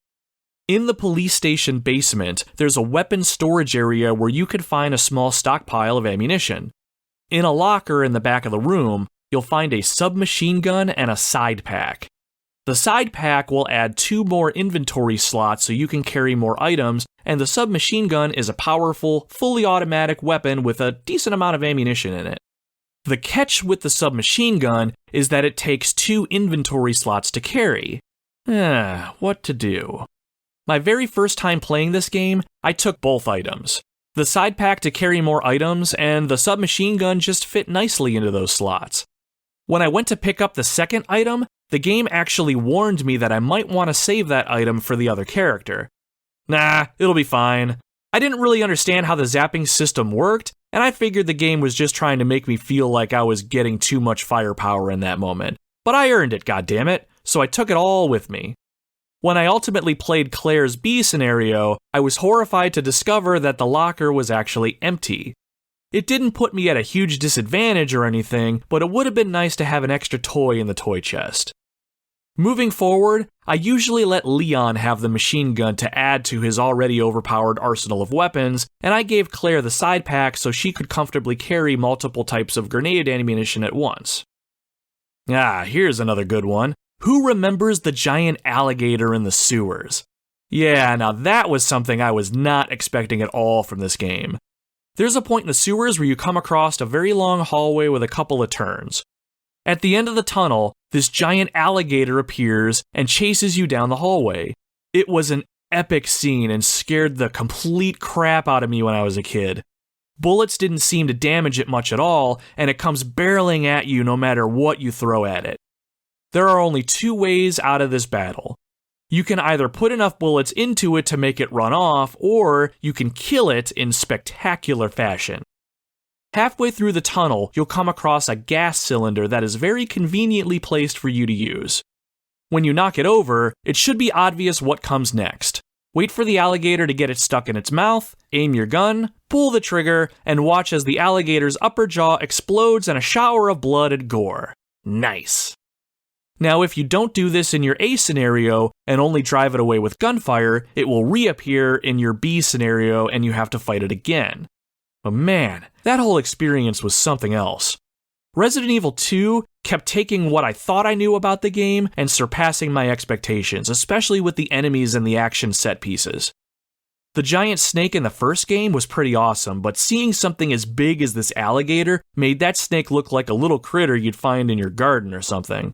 In the police station basement, there's a weapons storage area where you could find a small stockpile of ammunition. In a locker in the back of the room, you'll find a submachine gun and a side pack. The side pack will add 2 more inventory slots so you can carry more items, and the submachine gun is a powerful, fully automatic weapon with a decent amount of ammunition in it. The catch with the submachine gun is that it takes 2 inventory slots to carry. What to do? My very first time playing this game, I took both items. The side pack to carry more items, and the submachine gun just fit nicely into those slots. When I went to pick up the second item, the game actually warned me that I might want to save that item for the other character. Nah, it'll be fine. I didn't really understand how the zapping system worked, and I figured the game was just trying to make me feel like I was getting too much firepower in that moment. But I earned it, goddammit, so I took it all with me. When I ultimately played Claire's B scenario, I was horrified to discover that the locker was actually empty. It didn't put me at a huge disadvantage or anything, but it would have been nice to have an extra toy in the toy chest. Moving forward, I usually let Leon have the machine gun to add to his already overpowered arsenal of weapons, and I gave Claire the side pack so she could comfortably carry multiple types of grenade ammunition at once. Here's another good one. Who remembers the giant alligator in the sewers? Yeah, now that was something I was not expecting at all from this game. There's a point in the sewers where you come across a very long hallway with a couple of turns. At the end of the tunnel, this giant alligator appears and chases you down the hallway. It was an epic scene and scared the complete crap out of me when I was a kid. Bullets didn't seem to damage it much at all, and it comes barreling at you no matter what you throw at it. There are only 2 ways out of this battle. You can either put enough bullets into it to make it run off, or you can kill it in spectacular fashion. Halfway through the tunnel, you'll come across a gas cylinder that is very conveniently placed for you to use. When you knock it over, it should be obvious what comes next. Wait for the alligator to get it stuck in its mouth, aim your gun, pull the trigger, and watch as the alligator's upper jaw explodes in a shower of blood and gore. Nice. Now, if you don't do this in your A scenario and only drive it away with gunfire, it will reappear in your B scenario and you have to fight it again. But man, that whole experience was something else. Resident Evil 2 kept taking what I thought I knew about the game and surpassing my expectations, especially with the enemies and the action set pieces. The giant snake in the first game was pretty awesome, but seeing something as big as this alligator made that snake look like a little critter you'd find in your garden or something.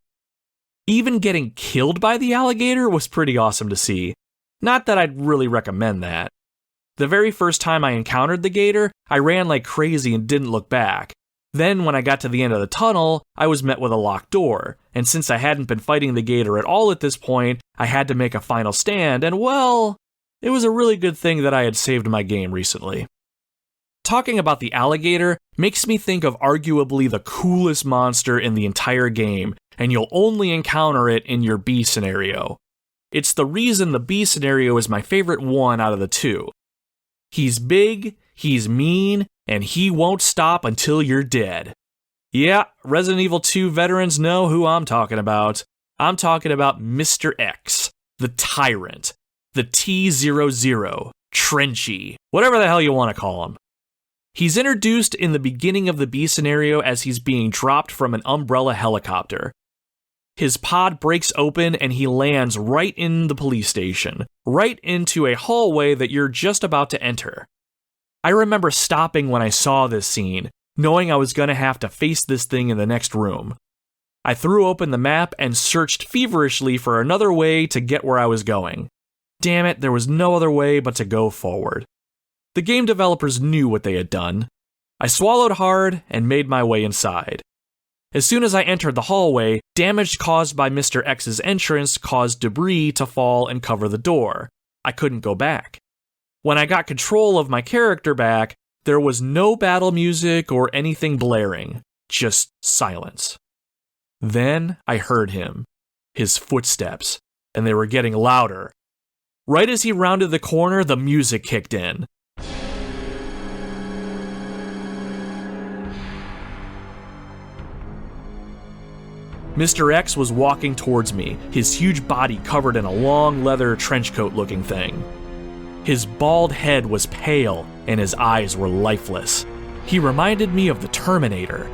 Even getting killed by the alligator was pretty awesome to see. Not that I'd really recommend that. The very first time I encountered the gator, I ran like crazy and didn't look back. Then when I got to the end of the tunnel, I was met with a locked door, and since I hadn't been fighting the gator at all at this point, I had to make a final stand, and well, it was a really good thing that I had saved my game recently. Talking about the alligator makes me think of arguably the coolest monster in the entire game, and you'll only encounter it in your B scenario. It's the reason the B scenario is my favorite one out of the 2. He's big, he's mean, and he won't stop until you're dead. Yeah, Resident Evil 2 veterans know who I'm talking about. I'm talking about Mr. X, the Tyrant, the T-00, Trenchy, whatever the hell you want to call him. He's introduced in the beginning of the B scenario as he's being dropped from an Umbrella helicopter. His pod breaks open and he lands right in the police station, right into a hallway that you're just about to enter. I remember stopping when I saw this scene, knowing I was going to have to face this thing in the next room. I threw open the map and searched feverishly for another way to get where I was going. Damn it, there was no other way but to go forward. The game developers knew what they had done. I swallowed hard and made my way inside. As soon as I entered the hallway, damage caused by Mr. X's entrance caused debris to fall and cover the door. I couldn't go back. When I got control of my character back, there was no battle music or anything blaring, just silence. Then I heard him, his footsteps, and they were getting louder. Right as he rounded the corner, the music kicked in. Mr. X was walking towards me, his huge body covered in a long leather trenchcoat looking thing. His bald head was pale and his eyes were lifeless. He reminded me of the Terminator.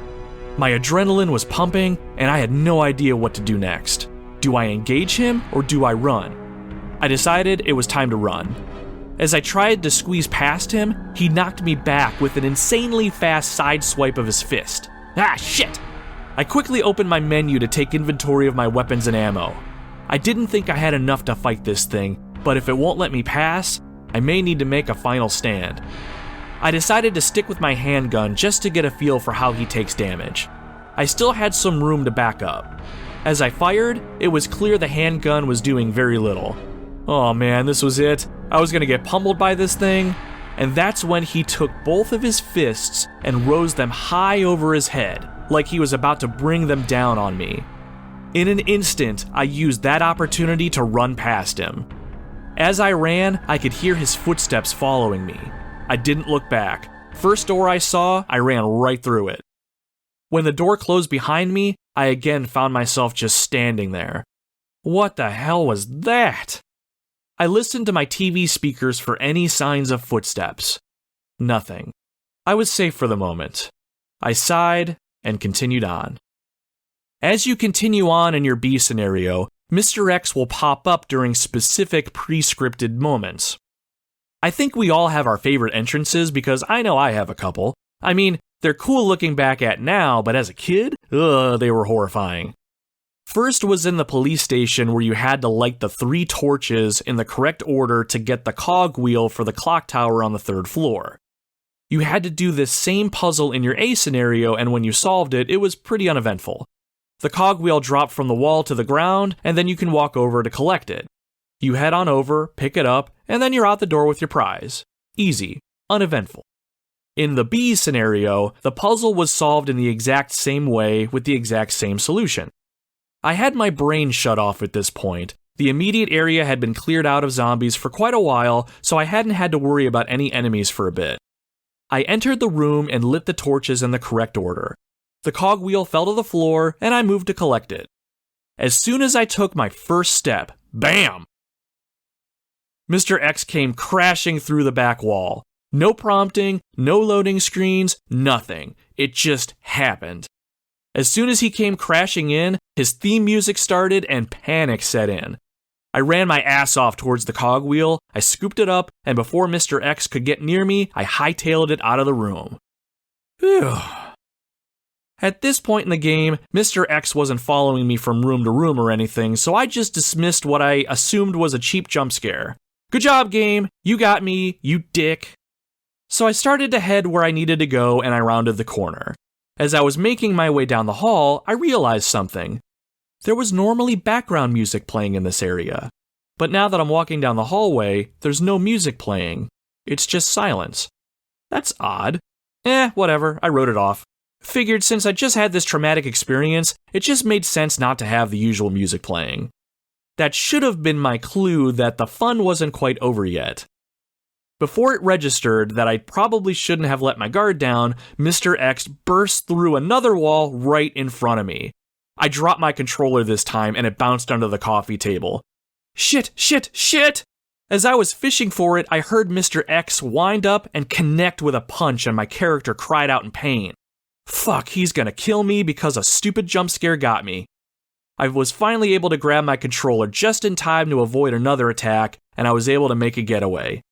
My adrenaline was pumping and I had no idea what to do next. Do I engage him or do I run? I decided it was time to run. As I tried to squeeze past him, he knocked me back with an insanely fast side swipe of his fist. Ah, shit! I quickly opened my menu to take inventory of my weapons and ammo. I didn't think I had enough to fight this thing, but if it won't let me pass, I may need to make a final stand. I decided to stick with my handgun just to get a feel for how he takes damage. I still had some room to back up. As I fired, it was clear the handgun was doing very little. Oh man, this was it. I was gonna get pummeled by this thing. And that's when he took both of his fists and rose them high over his head, like he was about to bring them down on me. In an instant, I used that opportunity to run past him. As I ran, I could hear his footsteps following me. I didn't look back. First door I saw, I ran right through it. When the door closed behind me, I again found myself just standing there. What the hell was that? I listened to my TV speakers for any signs of footsteps. Nothing. I was safe for the moment. I sighed and continued on. As you continue on in your B scenario, Mr. X will pop up during specific pre-scripted moments. I think we all have our favorite entrances because I know I have a couple. I mean, they're cool looking back at now, but as a kid, they were horrifying. First was in the police station where you had to light the 3 torches in the correct order to get the cogwheel for the clock tower on the 3rd floor. You had to do this same puzzle in your A scenario, and when you solved it, it was pretty uneventful. The cogwheel dropped from the wall to the ground, and then you can walk over to collect it. You head on over, pick it up, and then you're out the door with your prize. Easy, uneventful. In the B scenario, the puzzle was solved in the exact same way with the exact same solution. I had my brain shut off at this point. The immediate area had been cleared out of zombies for quite a while, so I hadn't had to worry about any enemies for a bit. I entered the room and lit the torches in the correct order. The cogwheel fell to the floor, and I moved to collect it. As soon as I took my first step, bam! Mr. X came crashing through the back wall. No prompting, no loading screens, nothing. It just happened. As soon as he came crashing in, his theme music started and panic set in. I ran my ass off towards the cogwheel, I scooped it up, and before Mr. X could get near me, I hightailed it out of the room. Phew. At this point in the game, Mr. X wasn't following me from room to room or anything, so I just dismissed what I assumed was a cheap jump scare. Good job, game. You got me, you dick. So I started to head where I needed to go and I rounded the corner. As I was making my way down the hall, I realized something. There was normally background music playing in this area. But now that I'm walking down the hallway, there's no music playing. It's just silence. That's odd. Whatever, I wrote it off. Figured since I just had this traumatic experience, it just made sense not to have the usual music playing. That should have been my clue that the fun wasn't quite over yet. Before it registered that I probably shouldn't have let my guard down, Mr. X burst through another wall right in front of me. I dropped my controller this time and it bounced under the coffee table. Shit! As I was fishing for it, I heard Mr. X wind up and connect with a punch and my character cried out in pain. Fuck, he's gonna kill me because a stupid jump scare got me. I was finally able to grab my controller just in time to avoid another attack, and I was able to make a getaway.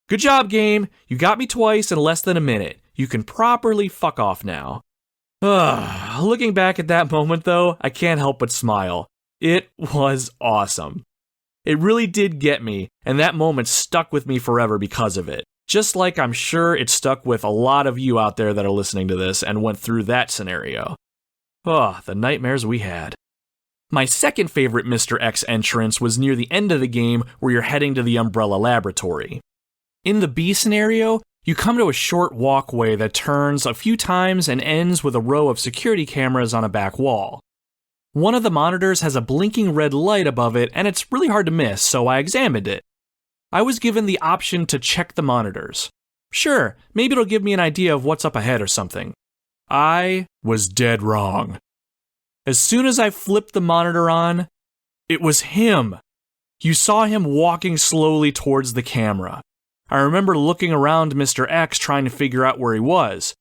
Good job, game. You got me twice in less than a minute. You can properly fuck off now. Looking back at that moment, though, I can't help but smile. It was awesome. It really did get me, and that moment stuck with me forever because of it. Just like I'm sure it stuck with a lot of you out there that are listening to this and went through that scenario. The nightmares we had. My second favorite Mr. X entrance was near the end of the game where you're heading to the Umbrella Laboratory. In the B scenario, you come to a short walkway that turns a few times and ends with a row of security cameras on a back wall. One of the monitors has a blinking red light above it, and it's really hard to miss, so I examined it. I was given the option to check the monitors. Sure, maybe it'll give me an idea of what's up ahead or something. I was dead wrong. As soon as I flipped the monitor on, it was him. You saw him walking slowly towards the camera. I remember looking around Mr. X trying to figure out where he was.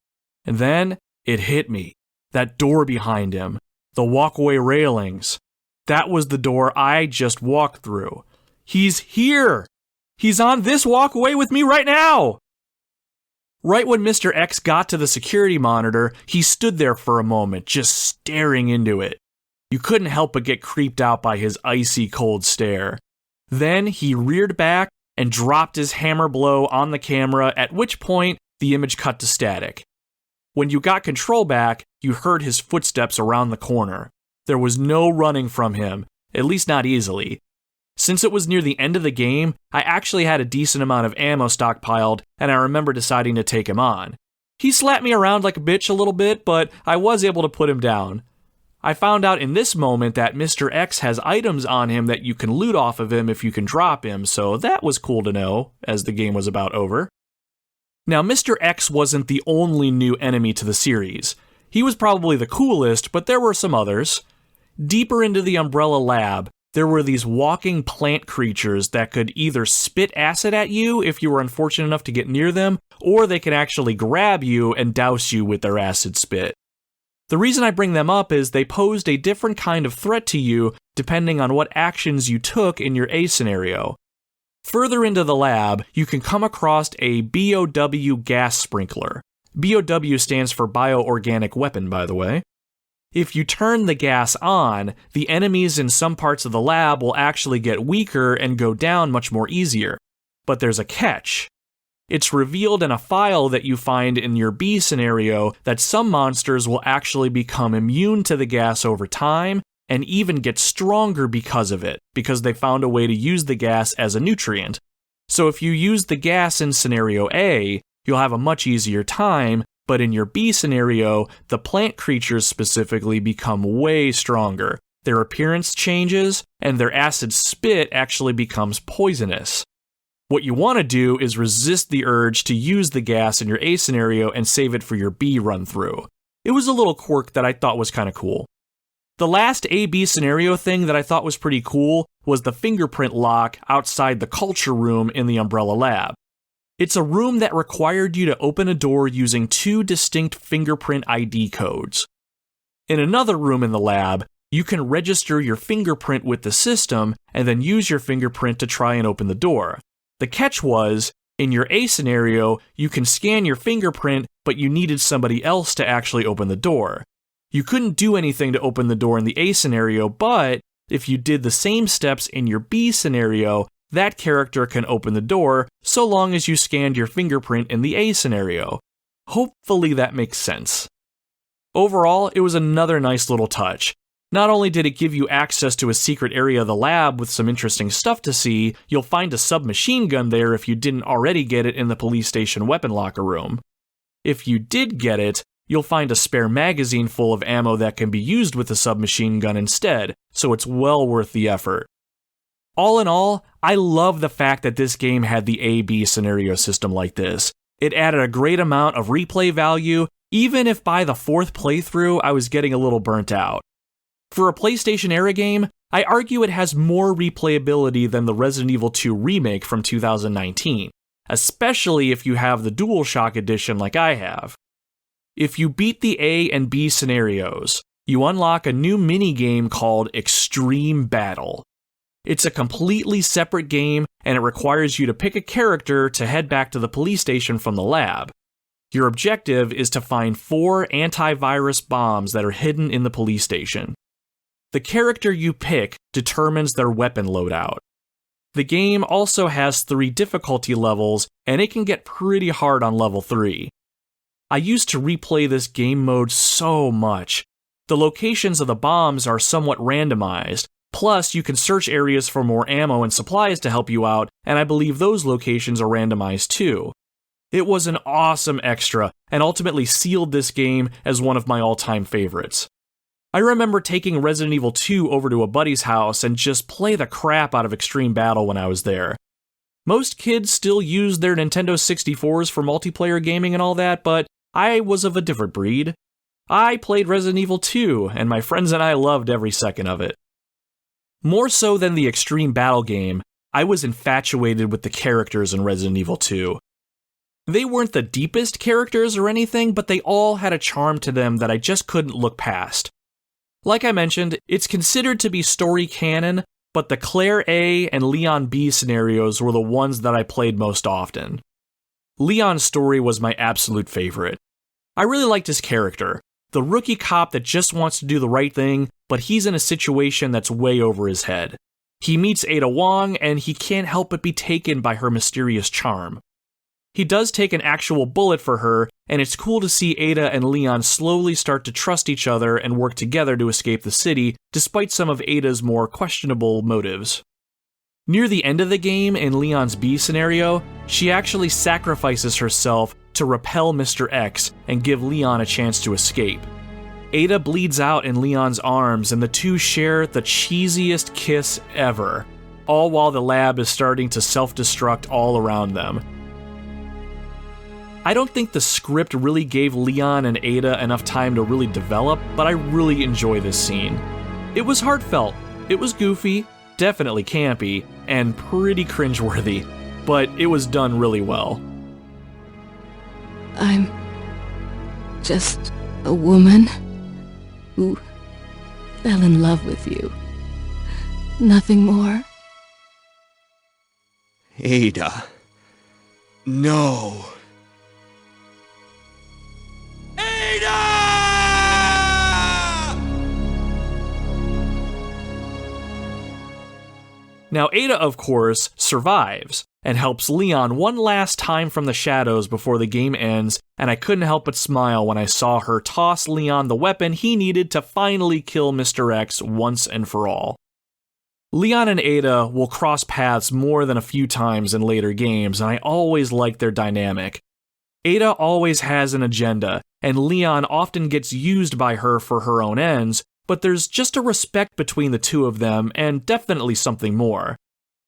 And then it hit me. That door behind him. The walkway railings. That was the door I just walked through. He's here! He's on this walkway with me right now! Right when Mr. X got to the security monitor, he stood there for a moment, just staring into it. You couldn't help but get creeped out by his icy cold stare. Then he reared back and dropped his hammer blow on the camera, at which point the image cut to static. When you got control back, you heard his footsteps around the corner. There was no running from him, at least not easily. Since it was near the end of the game, I actually had a decent amount of ammo stockpiled, and I remember deciding to take him on. He slapped me around like a bitch a little bit, but I was able to put him down. I found out in this moment that Mr. X has items on him that you can loot off of him if you can drop him, so that was cool to know, as the game was about over. Now, Mr. X wasn't the only new enemy to the series. He was probably the coolest, but there were some others. Deeper into the Umbrella Lab, there were these walking plant creatures that could either spit acid at you if you were unfortunate enough to get near them, or they could actually grab you and douse you with their acid spit. The reason I bring them up is they posed a different kind of threat to you depending on what actions you took in your A scenario. Further into the lab, you can come across a BOW gas sprinkler. BOW stands for bioorganic weapon, by the way. If you turn the gas on, the enemies in some parts of the lab will actually get weaker and go down much more easier. But there's a catch. It's revealed in a file that you find in your B scenario that some monsters will actually become immune to the gas over time and even get stronger because of it, because they found a way to use the gas as a nutrient. So if you use the gas in scenario A, you'll have a much easier time, but in your B scenario, the plant creatures specifically become way stronger. Their appearance changes, and their acid spit actually becomes poisonous. What you want to do is resist the urge to use the gas in your A scenario and save it for your B run-through. It was a little quirk that I thought was kind of cool. The last A-B scenario thing that I thought was pretty cool was the fingerprint lock outside the culture room in the Umbrella Lab. It's a room that required you to open a door using 2 distinct fingerprint ID codes. In another room in the lab, you can register your fingerprint with the system and then use your fingerprint to try and open the door. The catch was, in your A scenario, you can scan your fingerprint, but you needed somebody else to actually open the door. You couldn't do anything to open the door in the A scenario, but if you did the same steps in your B scenario, that character can open the door so long as you scanned your fingerprint in the A scenario. Hopefully that makes sense. Overall, it was another nice little touch. Not only did it give you access to a secret area of the lab with some interesting stuff to see, you'll find a submachine gun there if you didn't already get it in the police station weapon locker room. If you did get it, you'll find a spare magazine full of ammo that can be used with the submachine gun instead, so it's well worth the effort. All in all, I love the fact that this game had the A-B scenario system like this. It added a great amount of replay value, even if by the 4th playthrough I was getting a little burnt out. For a PlayStation era game, I argue it has more replayability than the Resident Evil 2 remake from 2019, especially if you have the DualShock edition like I have. If you beat the A and B scenarios, you unlock a new mini-game called Extreme Battle. It's a completely separate game, and it requires you to pick a character to head back to the police station from the lab. Your objective is to find 4 antivirus bombs that are hidden in the police station. The character you pick determines their weapon loadout. The game also has 3 difficulty levels, and it can get pretty hard on level 3. I used to replay this game mode so much. The locations of the bombs are somewhat randomized, plus you can search areas for more ammo and supplies to help you out, and I believe those locations are randomized too. It was an awesome extra, and ultimately sealed this game as one of my all-time favorites. I remember taking Resident Evil 2 over to a buddy's house and just play the crap out of Extreme Battle when I was there. Most kids still use their Nintendo 64s for multiplayer gaming and all that, but I was of a different breed. I played Resident Evil 2, and my friends and I loved every second of it. More so than the Extreme Battle game, I was infatuated with the characters in Resident Evil 2. They weren't the deepest characters or anything, but they all had a charm to them that I just couldn't look past. Like I mentioned, it's considered to be story canon, but the Claire A and Leon B scenarios were the ones that I played most often. Leon's story was my absolute favorite. I really liked his character, the rookie cop that just wants to do the right thing, but he's in a situation that's way over his head. He meets Ada Wong, and he can't help but be taken by her mysterious charm. He does take an actual bullet for her, and it's cool to see Ada and Leon slowly start to trust each other and work together to escape the city, despite some of Ada's more questionable motives. Near the end of the game, in Leon's B scenario, she actually sacrifices herself to repel Mr. X and give Leon a chance to escape. Ada bleeds out in Leon's arms, and the two share the cheesiest kiss ever, all while the lab is starting to self-destruct all around them. I don't think the script really gave Leon and Ada enough time to really develop, but I really enjoy this scene. It was heartfelt, it was goofy, definitely campy, and pretty cringeworthy, but it was done really well. I'm just a woman who fell in love with you. Nothing more. Ada. No. Now, Ada, of course, survives and helps Leon one last time from the shadows before the game ends, and I couldn't help but smile when I saw her toss Leon the weapon he needed to finally kill Mr. X once and for all. Leon and Ada will cross paths more than a few times in later games, and I always like their dynamic. Ada always has an agenda, and Leon often gets used by her for her own ends, but there's just a respect between the two of them, and definitely something more.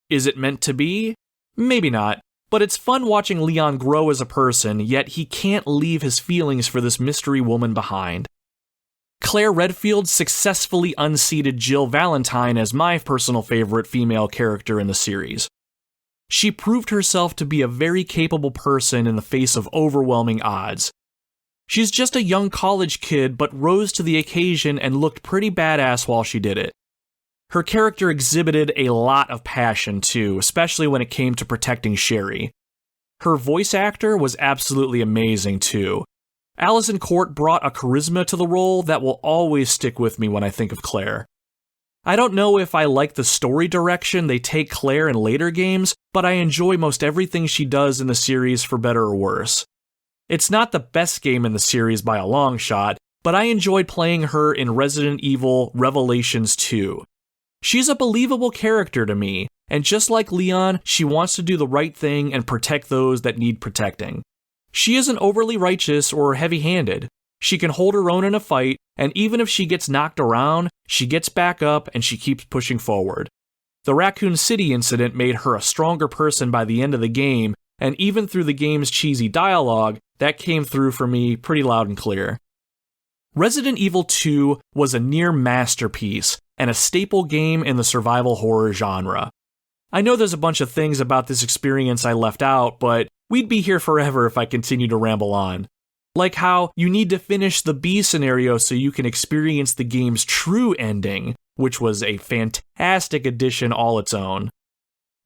Is it meant to be? Maybe not, but it's fun watching Leon grow as a person, yet he can't leave his feelings for this mystery woman behind. Claire Redfield successfully unseated Jill Valentine as my personal favorite female character in the series. She proved herself to be a very capable person in the face of overwhelming odds. She's just a young college kid, but rose to the occasion and looked pretty badass while she did it. Her character exhibited a lot of passion too, especially when it came to protecting Sherry. Her voice actor was absolutely amazing too. Allison Court brought a charisma to the role that will always stick with me when I think of Claire. I don't know if I like the story direction they take Claire in later games, but I enjoy most everything she does in the series for better or worse. It's not the best game in the series by a long shot, but I enjoyed playing her in Resident Evil Revelations 2. She's a believable character to me, and just like Leon, she wants to do the right thing and protect those that need protecting. She isn't overly righteous or heavy-handed. She can hold her own in a fight, and even if she gets knocked around, she gets back up and she keeps pushing forward. The Raccoon City incident made her a stronger person by the end of the game, and even through the game's cheesy dialogue, that came through for me pretty loud and clear. Resident Evil 2 was a near masterpiece and a staple game in the survival horror genre. I know there's a bunch of things about this experience I left out, but we'd be here forever if I continue to ramble on. Like how you need to finish the B scenario so you can experience the game's true ending, which was a fantastic addition all its own.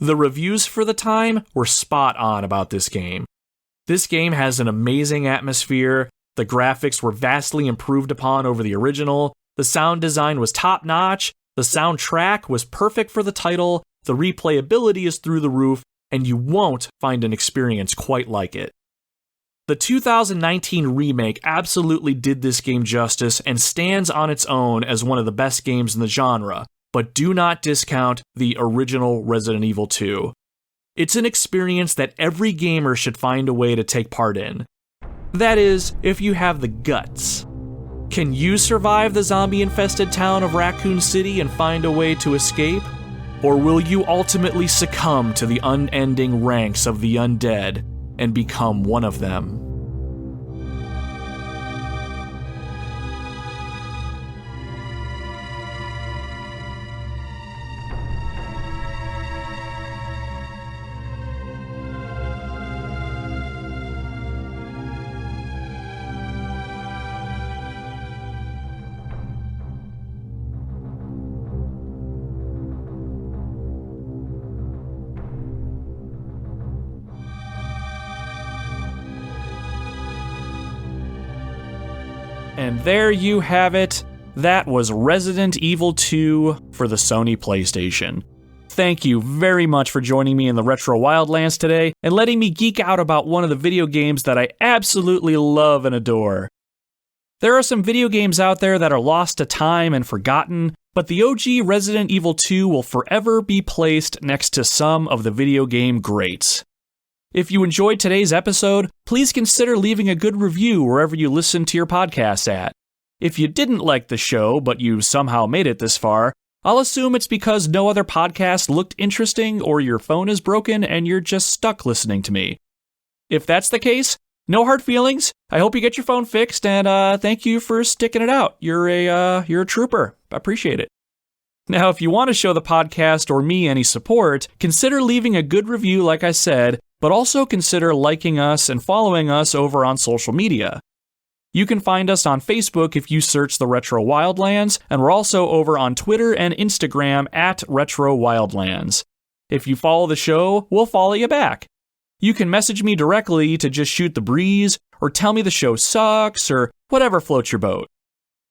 The reviews for the time were spot on about this game. This game has an amazing atmosphere, the graphics were vastly improved upon over the original, the sound design was top-notch, the soundtrack was perfect for the title, the replayability is through the roof, and you won't find an experience quite like it. The 2019 remake absolutely did this game justice and stands on its own as one of the best games in the genre, but do not discount the original Resident Evil 2. It's an experience that every gamer should find a way to take part in. That is, if you have the guts. Can you survive the zombie-infested town of Raccoon City and find a way to escape? Or will you ultimately succumb to the unending ranks of the undead and become one of them? And there you have it. That was Resident Evil 2 for the Sony PlayStation. Thank you very much for joining me in the Retro Wildlands today and letting me geek out about one of the video games that I absolutely love and adore. There are some video games out there that are lost to time and forgotten, but the OG Resident Evil 2 will forever be placed next to some of the video game greats. If you enjoyed today's episode, please consider leaving a good review wherever you listen to your podcasts at. If you didn't like the show, but you somehow made it this far, I'll assume it's because no other podcast looked interesting or your phone is broken and you're just stuck listening to me. If that's the case, no hard feelings. I hope you get your phone fixed, and thank you for sticking it out. You're a trooper. I appreciate it. Now, if you want to show the podcast or me any support, consider leaving a good review like I said, but also consider liking us and following us over on social media. You can find us on Facebook if you search the Retro Wildlands, and we're also over on Twitter and Instagram at Retro Wildlands. If you follow the show, we'll follow you back. You can message me directly to just shoot the breeze, or tell me the show sucks, or whatever floats your boat.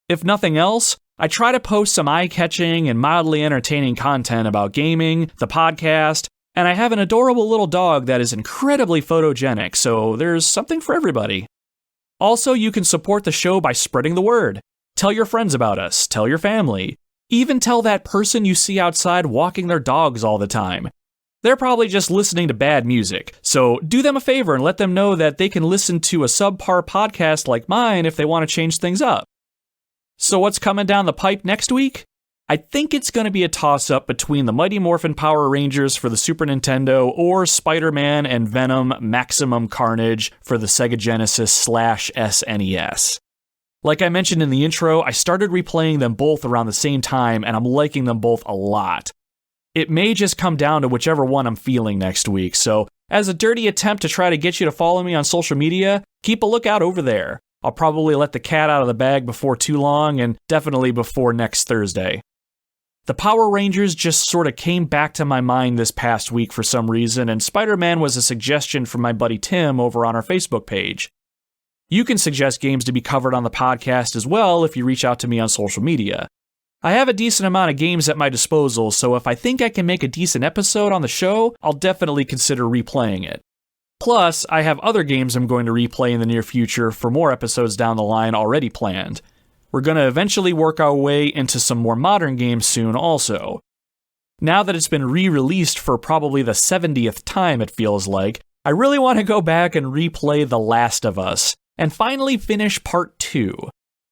If nothing else, I try to post some eye-catching and mildly entertaining content about gaming, the podcast, and I have an adorable little dog that is incredibly photogenic, so there's something for everybody. Also, you can support the show by spreading the word. Tell your friends about us, tell your family. Even tell that person you see outside walking their dogs all the time. They're probably just listening to bad music, so do them a favor and let them know that they can listen to a subpar podcast like mine if they want to change things up. So what's coming down the pipe next week? I think it's going to be a toss-up between the Mighty Morphin Power Rangers for the Super Nintendo or Spider-Man and Venom Maximum Carnage for the Sega Genesis/SNES. Like I mentioned in the intro, I started replaying them both around the same time, and I'm liking them both a lot. It may just come down to whichever one I'm feeling next week, so as a dirty attempt to try to get you to follow me on social media, keep a lookout over there. I'll probably let the cat out of the bag before too long, and definitely before next Thursday. The Power Rangers just sort of came back to my mind this past week for some reason, and Spider-Man was a suggestion from my buddy Tim over on our Facebook page. You can suggest games to be covered on the podcast as well if you reach out to me on social media. I have a decent amount of games at my disposal, so if I think I can make a decent episode on the show, I'll definitely consider replaying it. Plus, I have other games I'm going to replay in the near future for more episodes down the line already planned. We're going to eventually work our way into some more modern games soon also. Now that it's been re-released for probably the 70th time it feels like, I really want to go back and replay The Last of Us, and finally finish Part 2.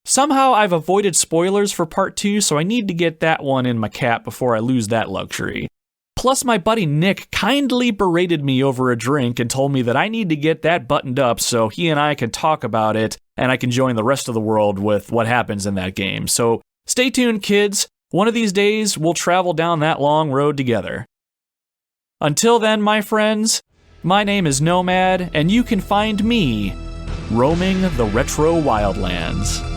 Somehow I've avoided spoilers for Part 2, so I need to get that one in my cap before I lose that luxury. Plus my buddy Nick kindly berated me over a drink and told me that I need to get that buttoned up so he and I can talk about it and I can join the rest of the world with what happens in that game. So stay tuned, kids. One of these days, we'll travel down that long road together. Until then, my friends, my name is Nomad, and you can find me roaming the retro wildlands.